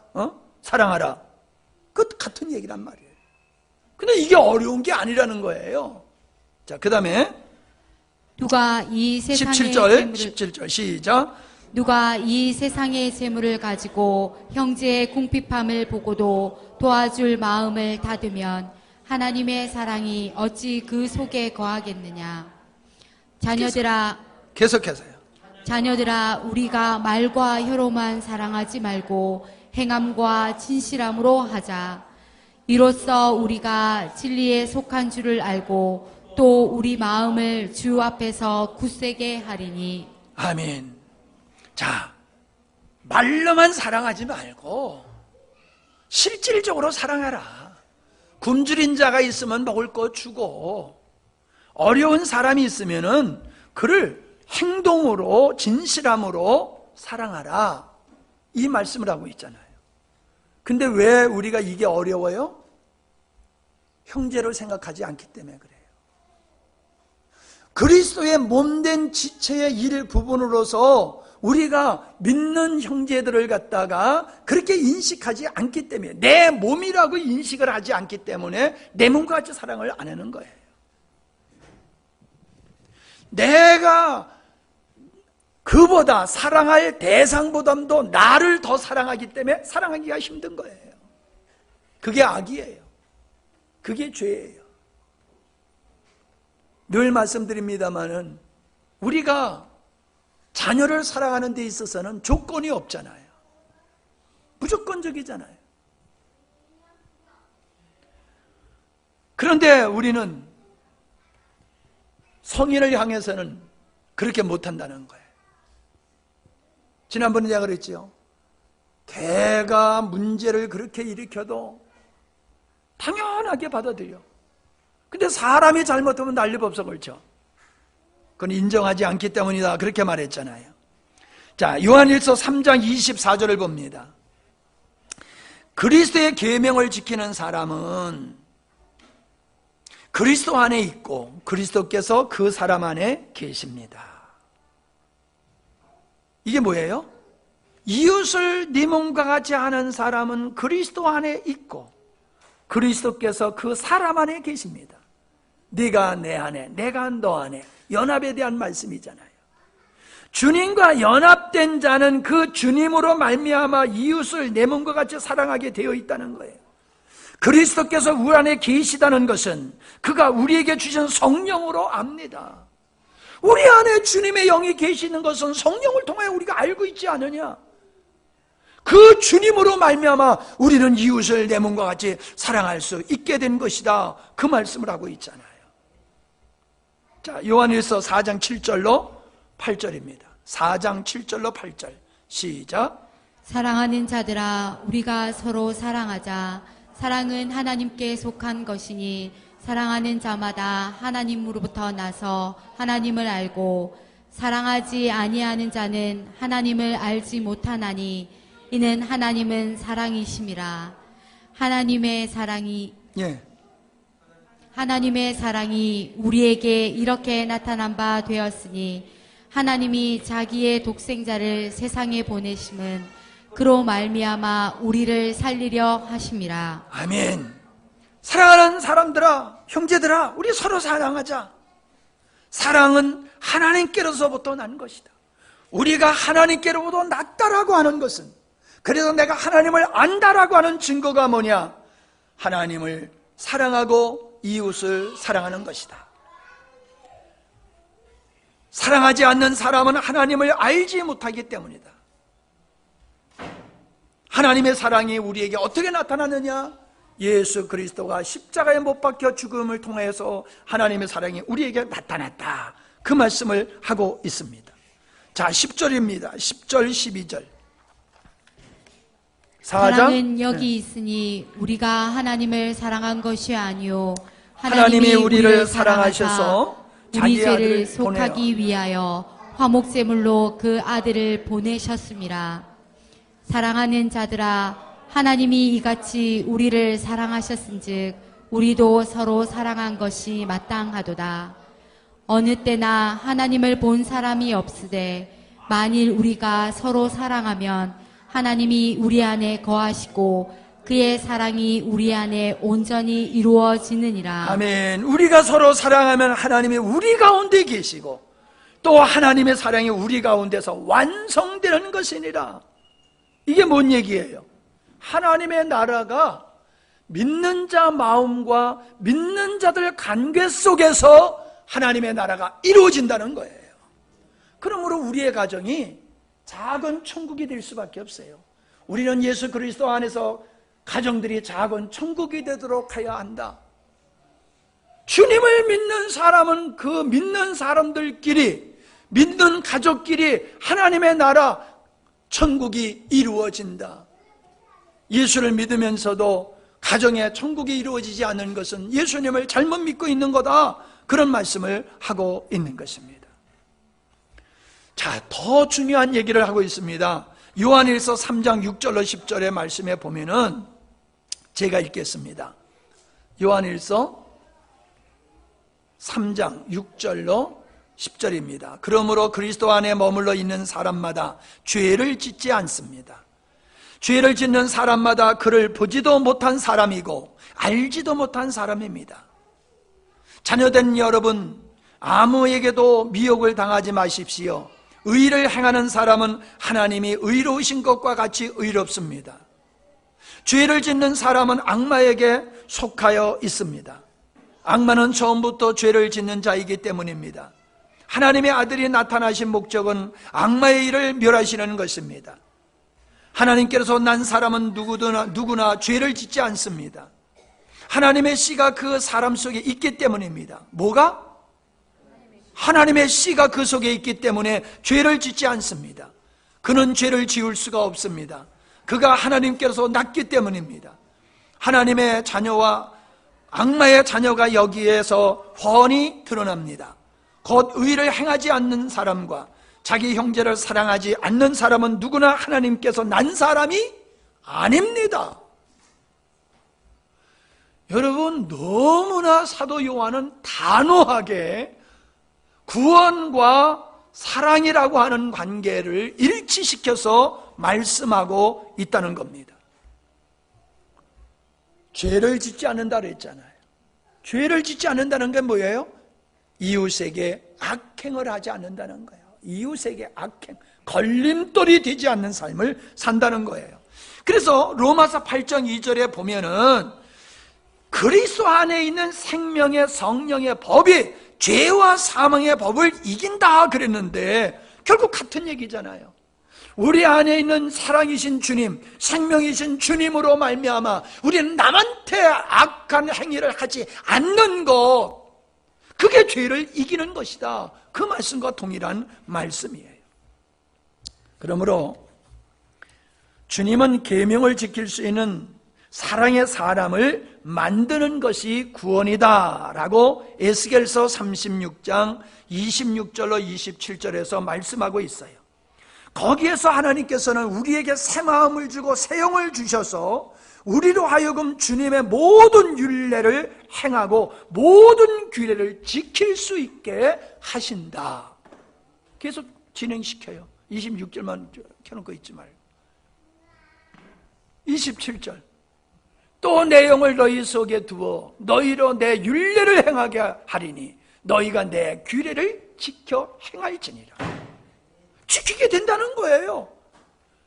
사랑하라. 그 같은 얘기란 말이에요. 근데 이게 어려운 게 아니라는 거예요. 자, 그 다음에 누가 이 세상의 17절 시작. 누가 이 세상의 재물을 가지고 형제의 궁핍함을 보고도 도와줄 마음을 닫으면 하나님의 사랑이 어찌 그 속에 거하겠느냐. 계속해서요. 자녀들아, 우리가 말과 혀로만 사랑하지 말고 행함과 진실함으로 하자. 이로써 우리가 진리에 속한 줄을 알고 또 우리 마음을 주 앞에서 굳세게 하리니. 아멘. 자, 말로만 사랑하지 말고 실질적으로 사랑하라. 굶주린 자가 있으면 먹을 거 주고, 어려운 사람이 있으면은 그를 행동으로 진실함으로 사랑하라, 이 말씀을 하고 있잖아요. 근데 왜 우리가 이게 어려워요? 형제를 생각하지 않기 때문에 그래요. 그리스도의 몸된 지체의 일부분으로서 우리가 믿는 형제들을 갖다가 그렇게 인식하지 않기 때문에, 내 몸이라고 인식을 하지 않기 때문에 내 몸과 같이 사랑을 안 하는 거예요. 내가 그보다 사랑할 대상보다도 나를 더 사랑하기 때문에 사랑하기가 힘든 거예요. 그게 악이에요. 그게 죄예요. 늘 말씀드립니다마는 우리가 자녀를 사랑하는 데 있어서는 조건이 없잖아요. 무조건적이잖아요. 그런데 우리는 성인을 향해서는 그렇게 못한다는 거예요. 지난번에 내가 그랬지요. 개가 문제를 그렇게 일으켜도 당연하게 받아들여. 근데 사람이 잘못하면 난리법석 걸쳐. 그건 인정하지 않기 때문이다, 그렇게 말했잖아요. 자, 요한일서 3장 24절을 봅니다. 그리스도의 계명을 지키는 사람은 그리스도 안에 있고 그리스도께서 그 사람 안에 계십니다. 이게 뭐예요? 이웃을 네 몸과 같이 하는 사람은 그리스도 안에 있고 그리스도께서 그 사람 안에 계십니다. 네가 내 안에, 내가 너 안에, 연합에 대한 말씀이잖아요. 주님과 연합된 자는 그 주님으로 말미암아 이웃을 내 몸과 같이 사랑하게 되어 있다는 거예요. 그리스도께서 우리 안에 계시다는 것은 그가 우리에게 주신 성령으로 압니다. 우리 안에 주님의 영이 계시는 것은 성령을 통해 우리가 알고 있지 않느냐? 그 주님으로 말미암아 우리는 이웃을 내 몸과 같이 사랑할 수 있게 된 것이다. 그 말씀을 하고 있잖아요. 자, 요한일서 4장 7절로 8절입니다. 4장 7절로 8절 시작. 사랑하는 자들아 우리가 서로 사랑하자. 사랑은 하나님께 속한 것이니 사랑하는 자마다 하나님으로부터 나서 하나님을 알고 사랑하지 아니하는 자는 하나님을 알지 못하나니 이는 하나님은 사랑이심이라. 하나님의 사랑이 우리에게 이렇게 나타난 바 되었으니 하나님이 자기의 독생자를 세상에 보내심은 그로 말미암아 우리를 살리려 하심이라. 아멘. 사랑하는 사람들아, 형제들아, 우리 서로 사랑하자. 사랑은 하나님께로서부터 난 것이다. 우리가 하나님께로부터 낫다라고 하는 것은, 그래서 내가 하나님을 안다라고 하는 증거가 뭐냐? 하나님을 사랑하고 이웃을 사랑하는 것이다. 사랑하지 않는 사람은 하나님을 알지 못하기 때문이다. 하나님의 사랑이 우리에게 어떻게 나타나느냐? 예수 그리스도가 십자가에 못 박혀 죽음을 통해서 하나님의 사랑이 우리에게 나타났다. 그 말씀을 하고 있습니다. 자, 10절입니다. 10절, 12절. 사랑은 여기 있으니 우리가 하나님을 사랑한 것이 아니요 하나님이 우리를 사랑하셔서 우리 자기 죄를 아들을 속하기 위하여 화목제물로 그 아들을 보내셨음이라. 사랑하는 자들아 하나님이 이같이 우리를 사랑하셨은즉 우리도 서로 사랑한 것이 마땅하도다. 어느 때나 하나님을 본 사람이 없으되 만일 우리가 서로 사랑하면 하나님이 우리 안에 거하시고 그의 사랑이 우리 안에 온전히 이루어지느니라. 아멘. 우리가 서로 사랑하면 하나님이 우리 가운데 계시고 또 하나님의 사랑이 우리 가운데서 완성되는 것이니라. 이게 뭔 얘기예요? 하나님의 나라가 믿는 자 마음과 믿는 자들 관계 속에서 하나님의 나라가 이루어진다는 거예요. 그러므로 우리의 가정이 작은 천국이 될 수밖에 없어요. 우리는 예수 그리스도 안에서 가정들이 작은 천국이 되도록 해야 한다. 주님을 믿는 사람은 그 믿는 사람들끼리, 믿는 가족끼리 하나님의 나라 천국이 이루어진다. 예수를 믿으면서도 가정에 천국이 이루어지지 않는 것은 예수님을 잘못 믿고 있는 거다. 그런 말씀을 하고 있는 것입니다. 자, 더 중요한 얘기를 하고 있습니다. 요한일서 3장 6절로 10절의 말씀에 보면은 제가 읽겠습니다. 요한일서 3장 6절로 10절입니다. 그러므로 그리스도 안에 머물러 있는 사람마다 죄를 짓지 않습니다. 죄를 짓는 사람마다 그를 보지도 못한 사람이고 알지도 못한 사람입니다. 자녀된 여러분, 아무에게도 미혹을 당하지 마십시오. 의를 행하는 사람은 하나님이 의로우신 것과 같이 의롭습니다. 죄를 짓는 사람은 악마에게 속하여 있습니다. 악마는 처음부터 죄를 짓는 자이기 때문입니다. 하나님의 아들이 나타나신 목적은 악마의 일을 멸하시는 것입니다. 하나님께서 난 사람은 누구나 죄를 짓지 않습니다. 하나님의 씨가 그 사람 속에 있기 때문입니다. 뭐가? 하나님의 씨가 그 속에 있기 때문에 죄를 짓지 않습니다. 그는 죄를 지을 수가 없습니다. 그가 하나님께서 낳기 때문입니다. 하나님의 자녀와 악마의 자녀가 여기에서 훤히 드러납니다. 곧 의를 행하지 않는 사람과 자기 형제를 사랑하지 않는 사람은 누구나 하나님께서 난 사람이 아닙니다. 여러분, 너무나 사도 요한은 단호하게 구원과 사랑이라고 하는 관계를 일치시켜서 말씀하고 있다는 겁니다. 죄를 짓지 않는다 그랬잖아요. 죄를 짓지 않는다는 게 뭐예요? 이웃에게 악행을 하지 않는다는 거예요. 이웃에게 악행, 걸림돌이 되지 않는 삶을 산다는 거예요. 그래서 로마서 8장 2절에 보면은 그리스도 안에 있는 생명의 성령의 법이 죄와 사망의 법을 이긴다 그랬는데 결국 같은 얘기잖아요. 우리 안에 있는 사랑이신 주님, 생명이신 주님으로 말미암아 우리는 남한테 악한 행위를 하지 않는 것, 그게 죄를 이기는 것이다. 그 말씀과 동일한 말씀이에요. 그러므로 주님은 계명을 지킬 수 있는 사랑의 사람을 만드는 것이 구원이다 라고 에스겔서 36장 26절로 27절에서 말씀하고 있어요. 거기에서 하나님께서는 우리에게 새 마음을 주고 새 영을 주셔서 우리로 하여금 주님의 모든 율례를 행하고 모든 규례를 지킬 수 있게 하신다. 계속 진행시켜요. 26절만 켜놓고 있지 말고 27절 또 내 영을 너희 속에 두어 너희로 내 율례를 행하게 하리니 너희가 내 규례를 지켜 행할지니라. 지키게 된다는 거예요.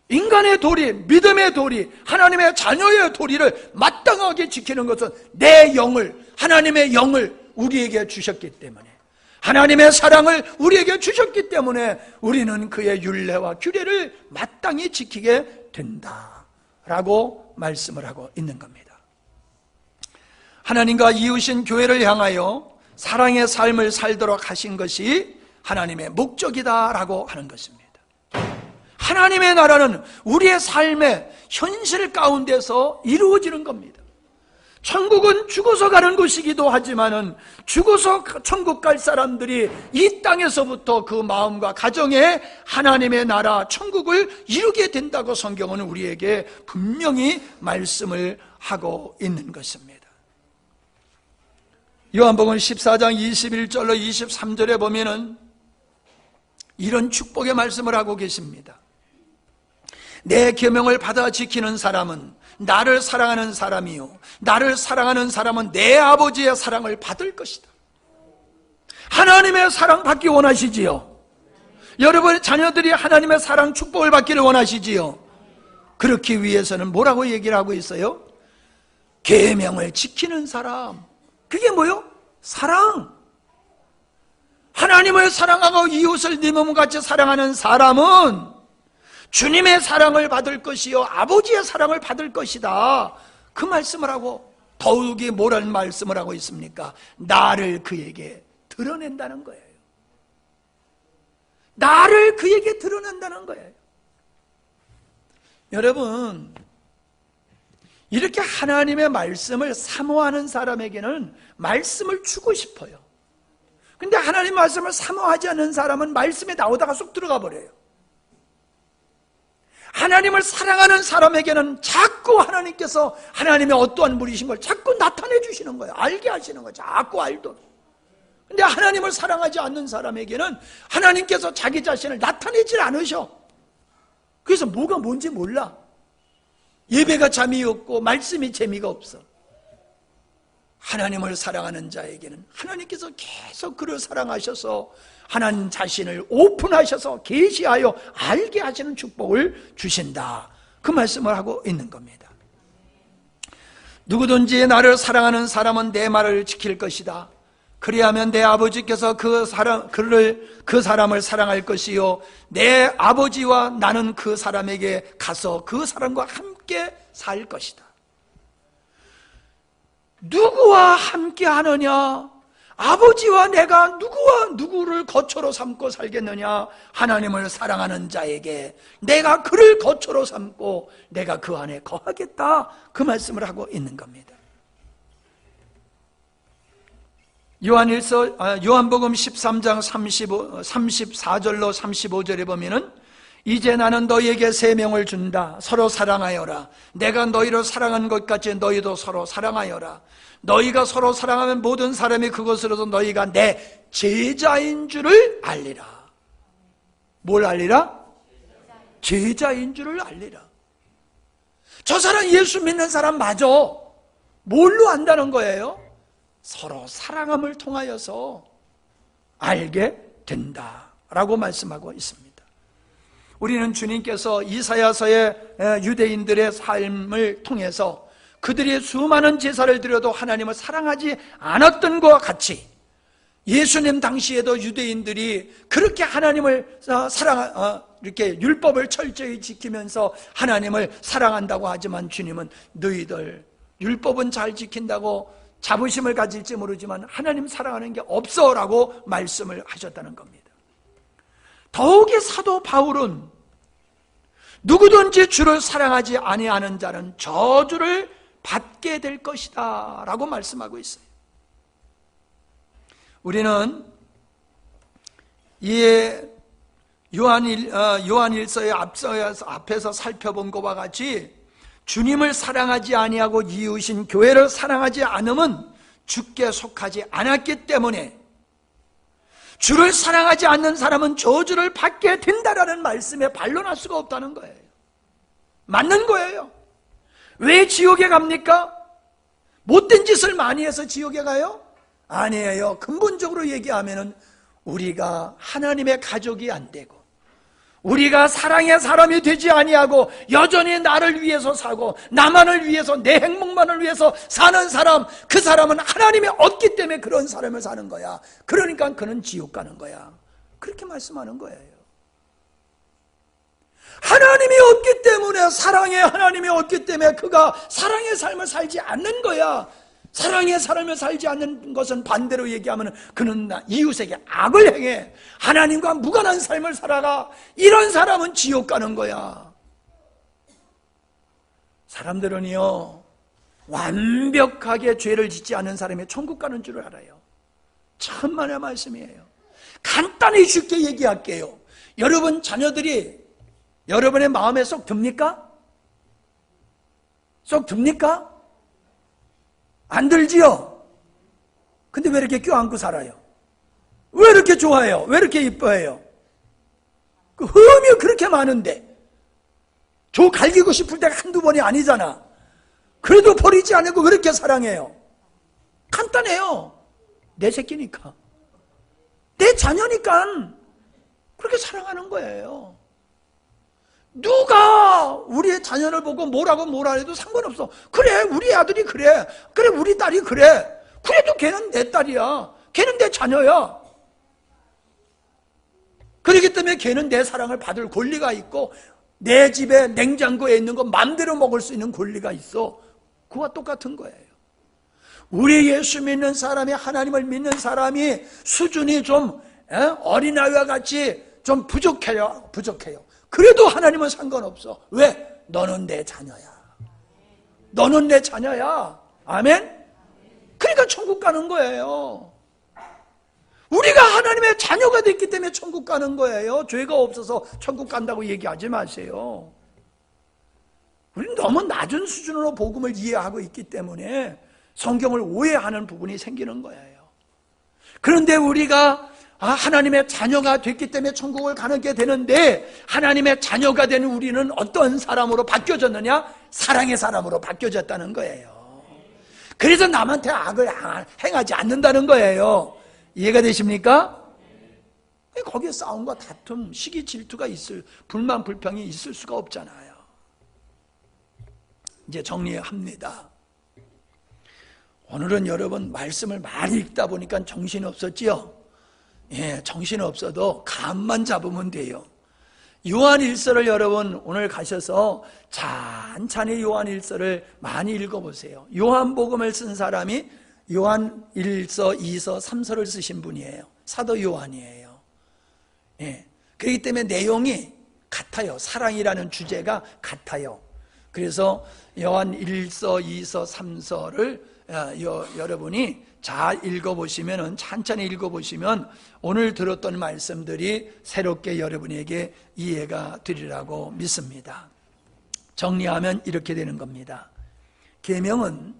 인간의 도리, 믿음의 도리, 하나님의 자녀의 도리를 마땅하게 지키는 것은 내 영을, 하나님의 영을 우리에게 주셨기 때문에, 하나님의 사랑을 우리에게 주셨기 때문에 우리는 그의 율례와 규례를 마땅히 지키게 된다라고 말씀을 하고 있는 겁니다. 하나님과 이웃인 교회를 향하여 사랑의 삶을 살도록 하신 것이 하나님의 목적이다라고 하는 것입니다. 하나님의 나라는 우리의 삶의 현실 가운데서 이루어지는 겁니다. 천국은 죽어서 가는 곳이기도 하지만은 죽어서 천국 갈 사람들이 이 땅에서부터 그 마음과 가정에 하나님의 나라 천국을 이루게 된다고 성경은 우리에게 분명히 말씀을 하고 있는 것입니다. 요한복음 14장 21절로 23절에 보면은 이런 축복의 말씀을 하고 계십니다. 내 계명을 받아 지키는 사람은 나를 사랑하는 사람이요 나를 사랑하는 사람은 내 아버지의 사랑을 받을 것이다. 하나님의 사랑 받기 원하시지요? 여러분의 자녀들이 하나님의 사랑 축복을 받기를 원하시지요? 그렇기 위해서는 뭐라고 얘기를 하고 있어요? 계명을 지키는 사람. 그게 뭐요? 사랑. 하나님을 사랑하고 이웃을 네 몸같이 사랑하는 사람은 주님의 사랑을 받을 것이요 아버지의 사랑을 받을 것이다. 그 말씀을 하고 더욱이 뭐라는 말씀을 하고 있습니까? 나를 그에게 드러낸다는 거예요. 나를 그에게 드러낸다는 거예요. 여러분, 이렇게 하나님의 말씀을 사모하는 사람에게는 말씀을 주고 싶어요. 근데 하나님 말씀을 사모하지 않는 사람은 말씀에 나오다가 쏙 들어가 버려요. 하나님을 사랑하는 사람에게는 자꾸 하나님께서 하나님의 어떠한 분이신 걸 자꾸 나타내 주시는 거예요. 알게 하시는 거예요. 자꾸 알도록. 근데 하나님을 사랑하지 않는 사람에게는 하나님께서 자기 자신을 나타내질 않으셔. 그래서 뭐가 뭔지 몰라. 예배가 재미없고 말씀이 재미가 없어. 하나님을 사랑하는 자에게는 하나님께서 계속 그를 사랑하셔서 하나님 자신을 오픈하셔서 계시하여 알게 하시는 축복을 주신다. 그 말씀을 하고 있는 겁니다. 누구든지 나를 사랑하는 사람은 내 말을 지킬 것이다. 그리하면 내 아버지께서 그 사람을 사랑할 것이요 내 아버지와 나는 그 사람에게 가서 그 사람과 함께 살 것이다. 누구와 함께 하느냐? 아버지와 내가 누구와 누구를 거처로 삼고 살겠느냐? 하나님을 사랑하는 자에게 내가 그를 거처로 삼고 내가 그 안에 거하겠다. 그 말씀을 하고 있는 겁니다. 요한복음 13장 34절로 35절에 보면은 이제 나는 너희에게 새 명을 준다. 서로 사랑하여라. 내가 너희를 사랑한 것 같이 너희도 서로 사랑하여라. 너희가 서로 사랑하면 모든 사람이 그것으로도 너희가 내 제자인 줄을 알리라. 뭘 알리라? 제자인 줄을 알리라. 저 사람 예수 믿는 사람 맞아. 뭘로 안다는 거예요? 서로 사랑함을 통하여서 알게 된다. 라고 말씀하고 있습니다. 우리는 주님께서 이사야서의 유대인들의 삶을 통해서 그들이 수많은 제사를 드려도 하나님을 사랑하지 않았던 것과 같이 예수님 당시에도 유대인들이 그렇게 하나님을 이렇게 율법을 철저히 지키면서 하나님을 사랑한다고 하지만 주님은 너희들 율법은 잘 지킨다고 자부심을 가질지 모르지만 하나님 사랑하는 게 없어라고 말씀을 하셨다는 겁니다. 더욱이 사도 바울은 누구든지 주를 사랑하지 아니하는 자는 저주를 받게 될 것이다 라고 말씀하고 있어요. 우리는 이 요한일서의 앞에서 살펴본 것과 같이 주님을 사랑하지 아니하고 이웃인 교회를 사랑하지 않음은 주께 속하지 않았기 때문에 주를 사랑하지 않는 사람은 저주를 받게 된다라는 말씀에 반론할 수가 없다는 거예요. 맞는 거예요. 왜 지옥에 갑니까? 못된 짓을 많이 해서 지옥에 가요? 아니에요. 근본적으로 얘기하면은 우리가 하나님의 가족이 안 되고 우리가 사랑의 사람이 되지 아니하고 여전히 나를 위해서 사고 나만을 위해서 내 행복만을 위해서 사는 사람, 그 사람은 하나님이 없기 때문에 그런 삶을 사는 거야. 그러니까 그는 지옥 가는 거야. 그렇게 말씀하는 거예요. 하나님이 없기 때문에, 사랑의 하나님이 없기 때문에 그가 사랑의 삶을 살지 않는 거야. 사랑의 삶을 살지 않는 것은 반대로 얘기하면 그는 이웃에게 악을 행해 하나님과 무관한 삶을 살아가. 이런 사람은 지옥 가는 거야. 사람들은요, 완벽하게 죄를 짓지 않는 사람이 천국 가는 줄 알아요. 천만의 말씀이에요. 간단히 쉽게 얘기할게요. 여러분 자녀들이 여러분의 마음에 쏙 듭니까? 쏙 듭니까? 안 들지요? 근데 왜 이렇게 껴안고 살아요? 왜 이렇게 좋아해요? 왜 이렇게 이뻐해요? 그 흠이 그렇게 많은데 저 갈기고 싶을 때가 한두 번이 아니잖아. 그래도 버리지 않고 그렇게 사랑해요. 간단해요. 내 새끼니까, 내 자녀니까 그렇게 사랑하는 거예요. 누가 우리의 자녀를 보고 뭐라 해도 상관없어. 그래, 우리 아들이 그래. 그래, 우리 딸이 그래. 그래도 걔는 내 딸이야. 걔는 내 자녀야. 그렇기 때문에 걔는 내 사랑을 받을 권리가 있고 내 집에 냉장고에 있는 거 마음대로 먹을 수 있는 권리가 있어. 그와 똑같은 거예요. 우리 예수 믿는 사람이, 하나님을 믿는 사람이 수준이 좀 어린아이와 같이 좀 부족해요. 그래도 하나님은 상관없어. 왜? 너는 내 자녀야. 너는 내 자녀야. 아멘? 그러니까 천국 가는 거예요. 우리가 하나님의 자녀가 됐기 때문에 천국 가는 거예요. 죄가 없어서 천국 간다고 얘기하지 마세요. 우리는 너무 낮은 수준으로 복음을 이해하고 있기 때문에 성경을 오해하는 부분이 생기는 거예요. 그런데 우리가 하나님의 자녀가 됐기 때문에 천국을 가게 되는데, 하나님의 자녀가 된 우리는 어떤 사람으로 바뀌어졌느냐? 사랑의 사람으로 바뀌어졌다는 거예요. 그래서 남한테 악을 행하지 않는다는 거예요. 이해가 되십니까? 거기에 싸움과 다툼, 시기 질투가 불만 불평이 있을 수가 없잖아요. 이제 정리합니다. 오늘은 여러분 말씀을 많이 읽다 보니까 정신이 없었지요? 예, 정신 없어도 감만 잡으면 돼요. 요한일서를 여러분 오늘 가셔서 찬찬히 요한일서를 많이 읽어보세요. 요한복음을 쓴 사람이 요한일서, 2서, 3서를 쓰신 분이에요. 사도 요한이에요. 예, 그렇기 때문에 내용이 같아요. 사랑이라는 주제가 같아요. 그래서 요한일서, 2서, 3서를 여러분이 잘 읽어보시면, 찬찬히 읽어보시면 오늘 들었던 말씀들이 새롭게 여러분에게 이해가 되리라고 믿습니다. 정리하면 이렇게 되는 겁니다. 계명은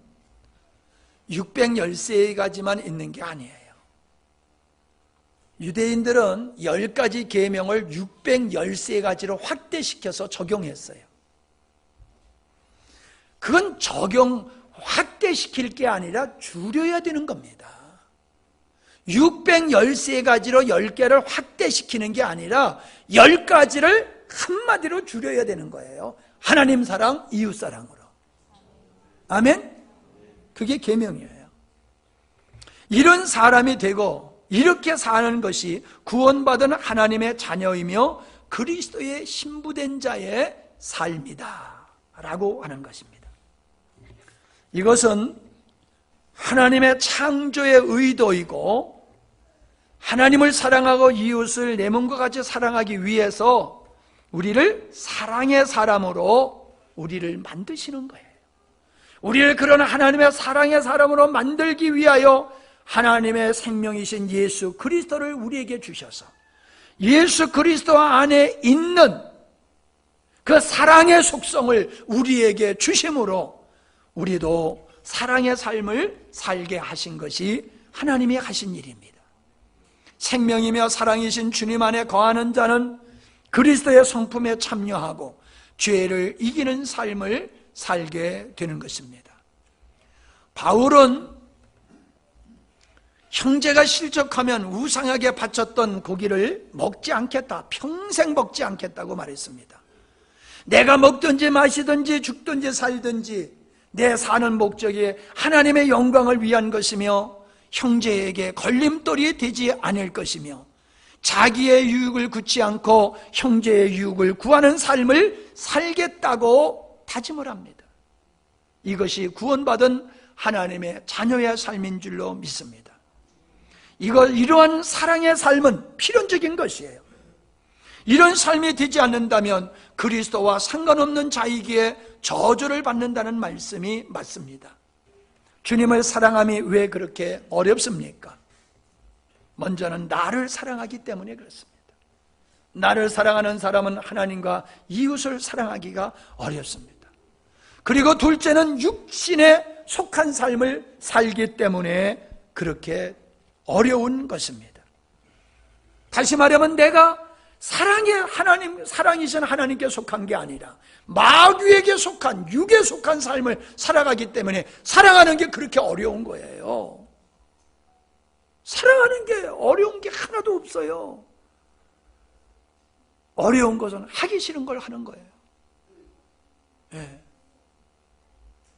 613가지만 있는 게 아니에요. 유대인들은 10가지 계명을 613가지로 확대시켜서 적용했어요. 그건 확대시킬 게 아니라 줄여야 되는 겁니다. 613가지로 10개를 확대시키는 게 아니라 10가지를 한마디로 줄여야 되는 거예요. 하나님 사랑, 이웃 사랑으로. 아멘? 그게 계명이에요. 이런 사람이 되고 이렇게 사는 것이 구원받은 하나님의 자녀이며 그리스도의 신부된 자의 삶이다 라고 하는 것입니다. 이것은 하나님의 창조의 의도이고 하나님을 사랑하고 이웃을 내 몸과 같이 사랑하기 위해서 우리를 사랑의 사람으로 우리를 만드시는 거예요. 우리를 그런 하나님의 사랑의 사람으로 만들기 위하여 하나님의 생명이신 예수 그리스도를 우리에게 주셔서 예수 그리스도 안에 있는 그 사랑의 속성을 우리에게 주심으로 우리도 사랑의 삶을 살게 하신 것이 하나님이 하신 일입니다. 생명이며 사랑이신 주님 안에 거하는 자는 그리스도의 성품에 참여하고 죄를 이기는 삶을 살게 되는 것입니다. 바울은 형제가 실족하면 우상에게 바쳤던 고기를 먹지 않겠다, 평생 먹지 않겠다고 말했습니다. 내가 먹든지 마시든지 죽든지 살든지 내 사는 목적이 하나님의 영광을 위한 것이며 형제에게 걸림돌이 되지 않을 것이며 자기의 유익을 굳지 않고 형제의 유익을 구하는 삶을 살겠다고 다짐을 합니다. 이것이 구원받은 하나님의 자녀의 삶인 줄로 믿습니다. 이러한 사랑의 삶은 필연적인 것이에요. 이런 삶이 되지 않는다면 그리스도와 상관없는 자이기에 저주를 받는다는 말씀이 맞습니다. 주님을 사랑함이 왜 그렇게 어렵습니까? 먼저는 나를 사랑하기 때문에 그렇습니다. 나를 사랑하는 사람은 하나님과 이웃을 사랑하기가 어렵습니다. 그리고 둘째는 육신에 속한 삶을 살기 때문에 그렇게 어려운 것입니다. 다시 말하면 내가 사랑이신 하나님께 속한 게 아니라 마귀에게 속한, 육에 속한 삶을 살아가기 때문에 사랑하는 게 그렇게 어려운 거예요. 사랑하는 게 어려운 게 하나도 없어요. 어려운 것은 하기 싫은 걸 하는 거예요. 네.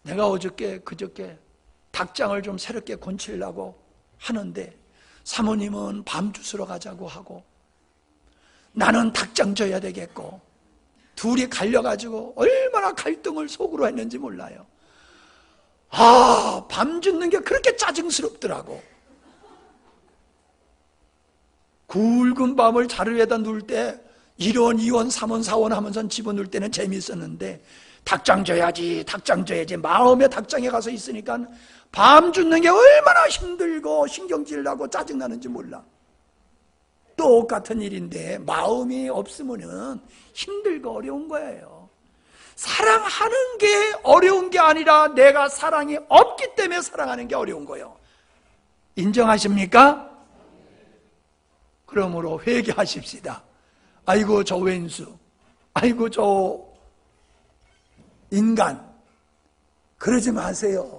내가 그저께 닭장을 좀 새롭게 곤치려고 하는데 사모님은 밤 주스러 가자고 하고 나는 닭장 져야 되겠고 둘이 갈려가지고 얼마나 갈등을 속으로 했는지 몰라요. 밤 줍는 게 그렇게 짜증스럽더라고. 굵은 밤을 자루에다 누울 때 1원, 2원, 3원, 4원 하면서 집어넣을 때는 재미있었는데 닭장 져야지 마음의 닭장에 가서 있으니까 밤 줍는 게 얼마나 힘들고 신경질 나고 짜증나는지 몰라. 똑같은 일인데 마음이 없으면 힘들고 어려운 거예요. 사랑하는 게 어려운 게 아니라 내가 사랑이 없기 때문에 사랑하는 게 어려운 거예요. 인정하십니까? 그러므로 회개하십시다. 아이고 저 왼수, 아이고 저 인간, 그러지 마세요.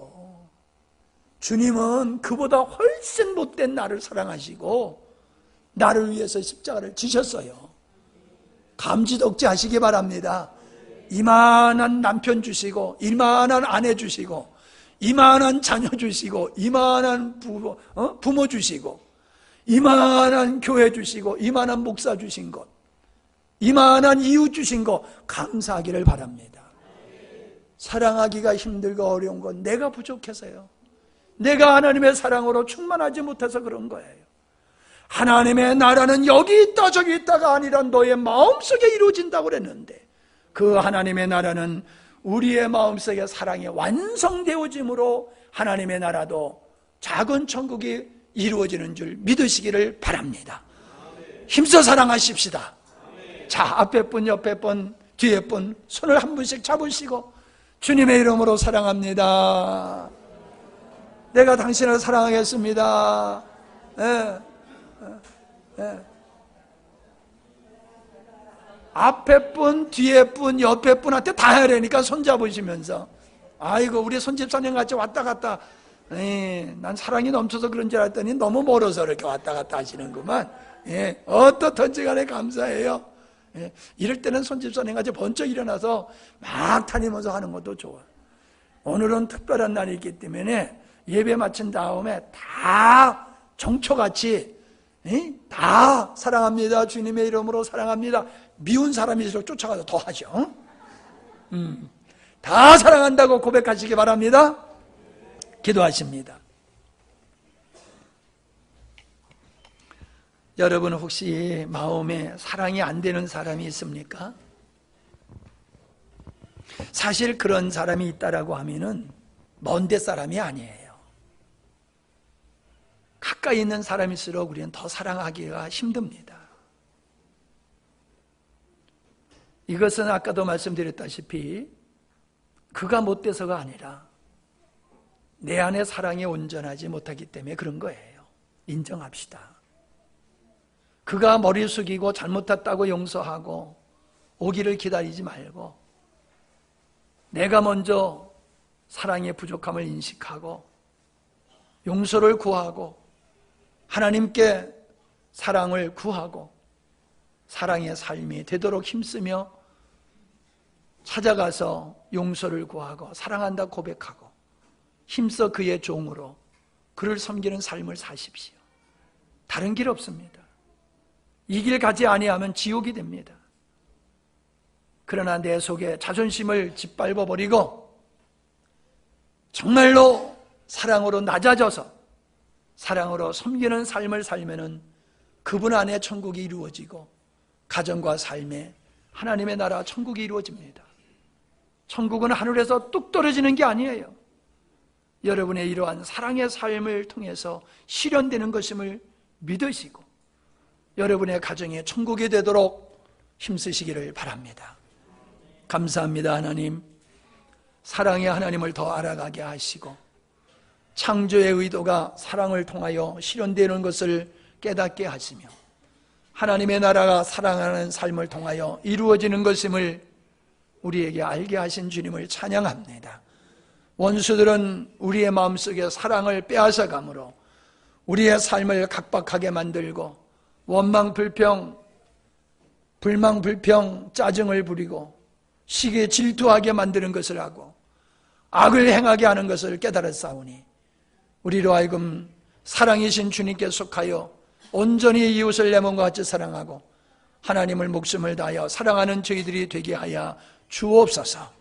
주님은 그보다 훨씬 못된 나를 사랑하시고 나를 위해서 십자가를 지셨어요. 감지덕지 하시기 바랍니다. 이만한 남편 주시고 이만한 아내 주시고 이만한 자녀 주시고 이만한 부모 주시고 이만한 교회 주시고 이만한 목사 주신 것, 이만한 이웃 주신 것 감사하기를 바랍니다. 사랑하기가 힘들고 어려운 건 내가 부족해서요. 내가 하나님의 사랑으로 충만하지 못해서 그런 거예요. 하나님의 나라는 여기 있다 저기 있다가 아니라 너의 마음속에 이루어진다고 그랬는데 그 하나님의 나라는 우리의 마음속에 사랑이 완성되어짐으로 하나님의 나라도 작은 천국이 이루어지는 줄 믿으시기를 바랍니다. 힘써 사랑하십시다. 자, 앞에 분, 옆에 분, 뒤에 분 손을 한 분씩 잡으시고 주님의 이름으로 사랑합니다. 내가 당신을 사랑하겠습니다. 앞에 분, 뒤에 분, 옆에 분한테 다 해야 되니까 손잡으시면서 아이고 우리 손집사님 같이 왔다 갔다 난 사랑이 넘쳐서 그런 줄 알았더니 너무 멀어서 이렇게 왔다 갔다 하시는구만. 어떻든지 간에 감사해요. 이럴 때는 손집사님같이 번쩍 일어나서 막 다니면서 하는 것도 좋아. 오늘은 특별한 날이기 때문에 예배 마친 다음에 다 정초같이 다 사랑합니다, 주님의 이름으로 사랑합니다, 미운 사람일수록 쫓아가서 더 하죠. 다 사랑한다고 고백하시기 바랍니다. 기도하십니다. 여러분 혹시 마음에 사랑이 안 되는 사람이 있습니까? 사실 그런 사람이 있다라고 하면은 먼데 사람이 아니에요. 가까이 있는 사람일수록 우리는 더 사랑하기가 힘듭니다. 이것은 아까도 말씀드렸다시피 그가 못돼서가 아니라 내 안에 사랑이 온전하지 못하기 때문에 그런 거예요. 인정합시다. 그가 머리 숙이고 잘못했다고 용서하고 오기를 기다리지 말고 내가 먼저 사랑의 부족함을 인식하고 용서를 구하고 하나님께 사랑을 구하고 사랑의 삶이 되도록 힘쓰며 찾아가서 용서를 구하고 사랑한다 고백하고 힘써 그의 종으로 그를 섬기는 삶을 사십시오. 다른 길 없습니다. 이 길 가지 아니하면 지옥이 됩니다. 그러나 내 속에 자존심을 짓밟아 버리고 정말로 사랑으로 낮아져서 사랑으로 섬기는 삶을 살면은 그분 안에 천국이 이루어지고 가정과 삶에 하나님의 나라 천국이 이루어집니다. 천국은 하늘에서 뚝 떨어지는 게 아니에요. 여러분의 이러한 사랑의 삶을 통해서 실현되는 것임을 믿으시고 여러분의 가정에 천국이 되도록 힘쓰시기를 바랍니다. 감사합니다. 하나님, 사랑의 하나님을 더 알아가게 하시고 창조의 의도가 사랑을 통하여 실현되는 것을 깨닫게 하시며 하나님의 나라가 사랑하는 삶을 통하여 이루어지는 것임을 우리에게 알게 하신 주님을 찬양합니다. 원수들은 우리의 마음속에 사랑을 빼앗아가므로 우리의 삶을 각박하게 만들고 원망, 불평, 불망, 불평, 짜증을 부리고 시기에 질투하게 만드는 것을 하고 악을 행하게 하는 것을 깨달았사오니 우리로 하여금 사랑이신 주님께 속하여 온전히 이웃을 내 몸과 같이 사랑하고 하나님을 목숨을 다하여 사랑하는 저희들이 되게 하여 주옵소서.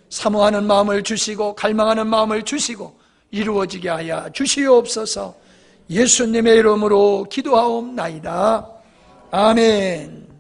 사모하는 마음을 주시고 갈망하는 마음을 주시고 이루어지게 하여 주시옵소서. 예수님의 이름으로 기도하옵나이다. 아멘.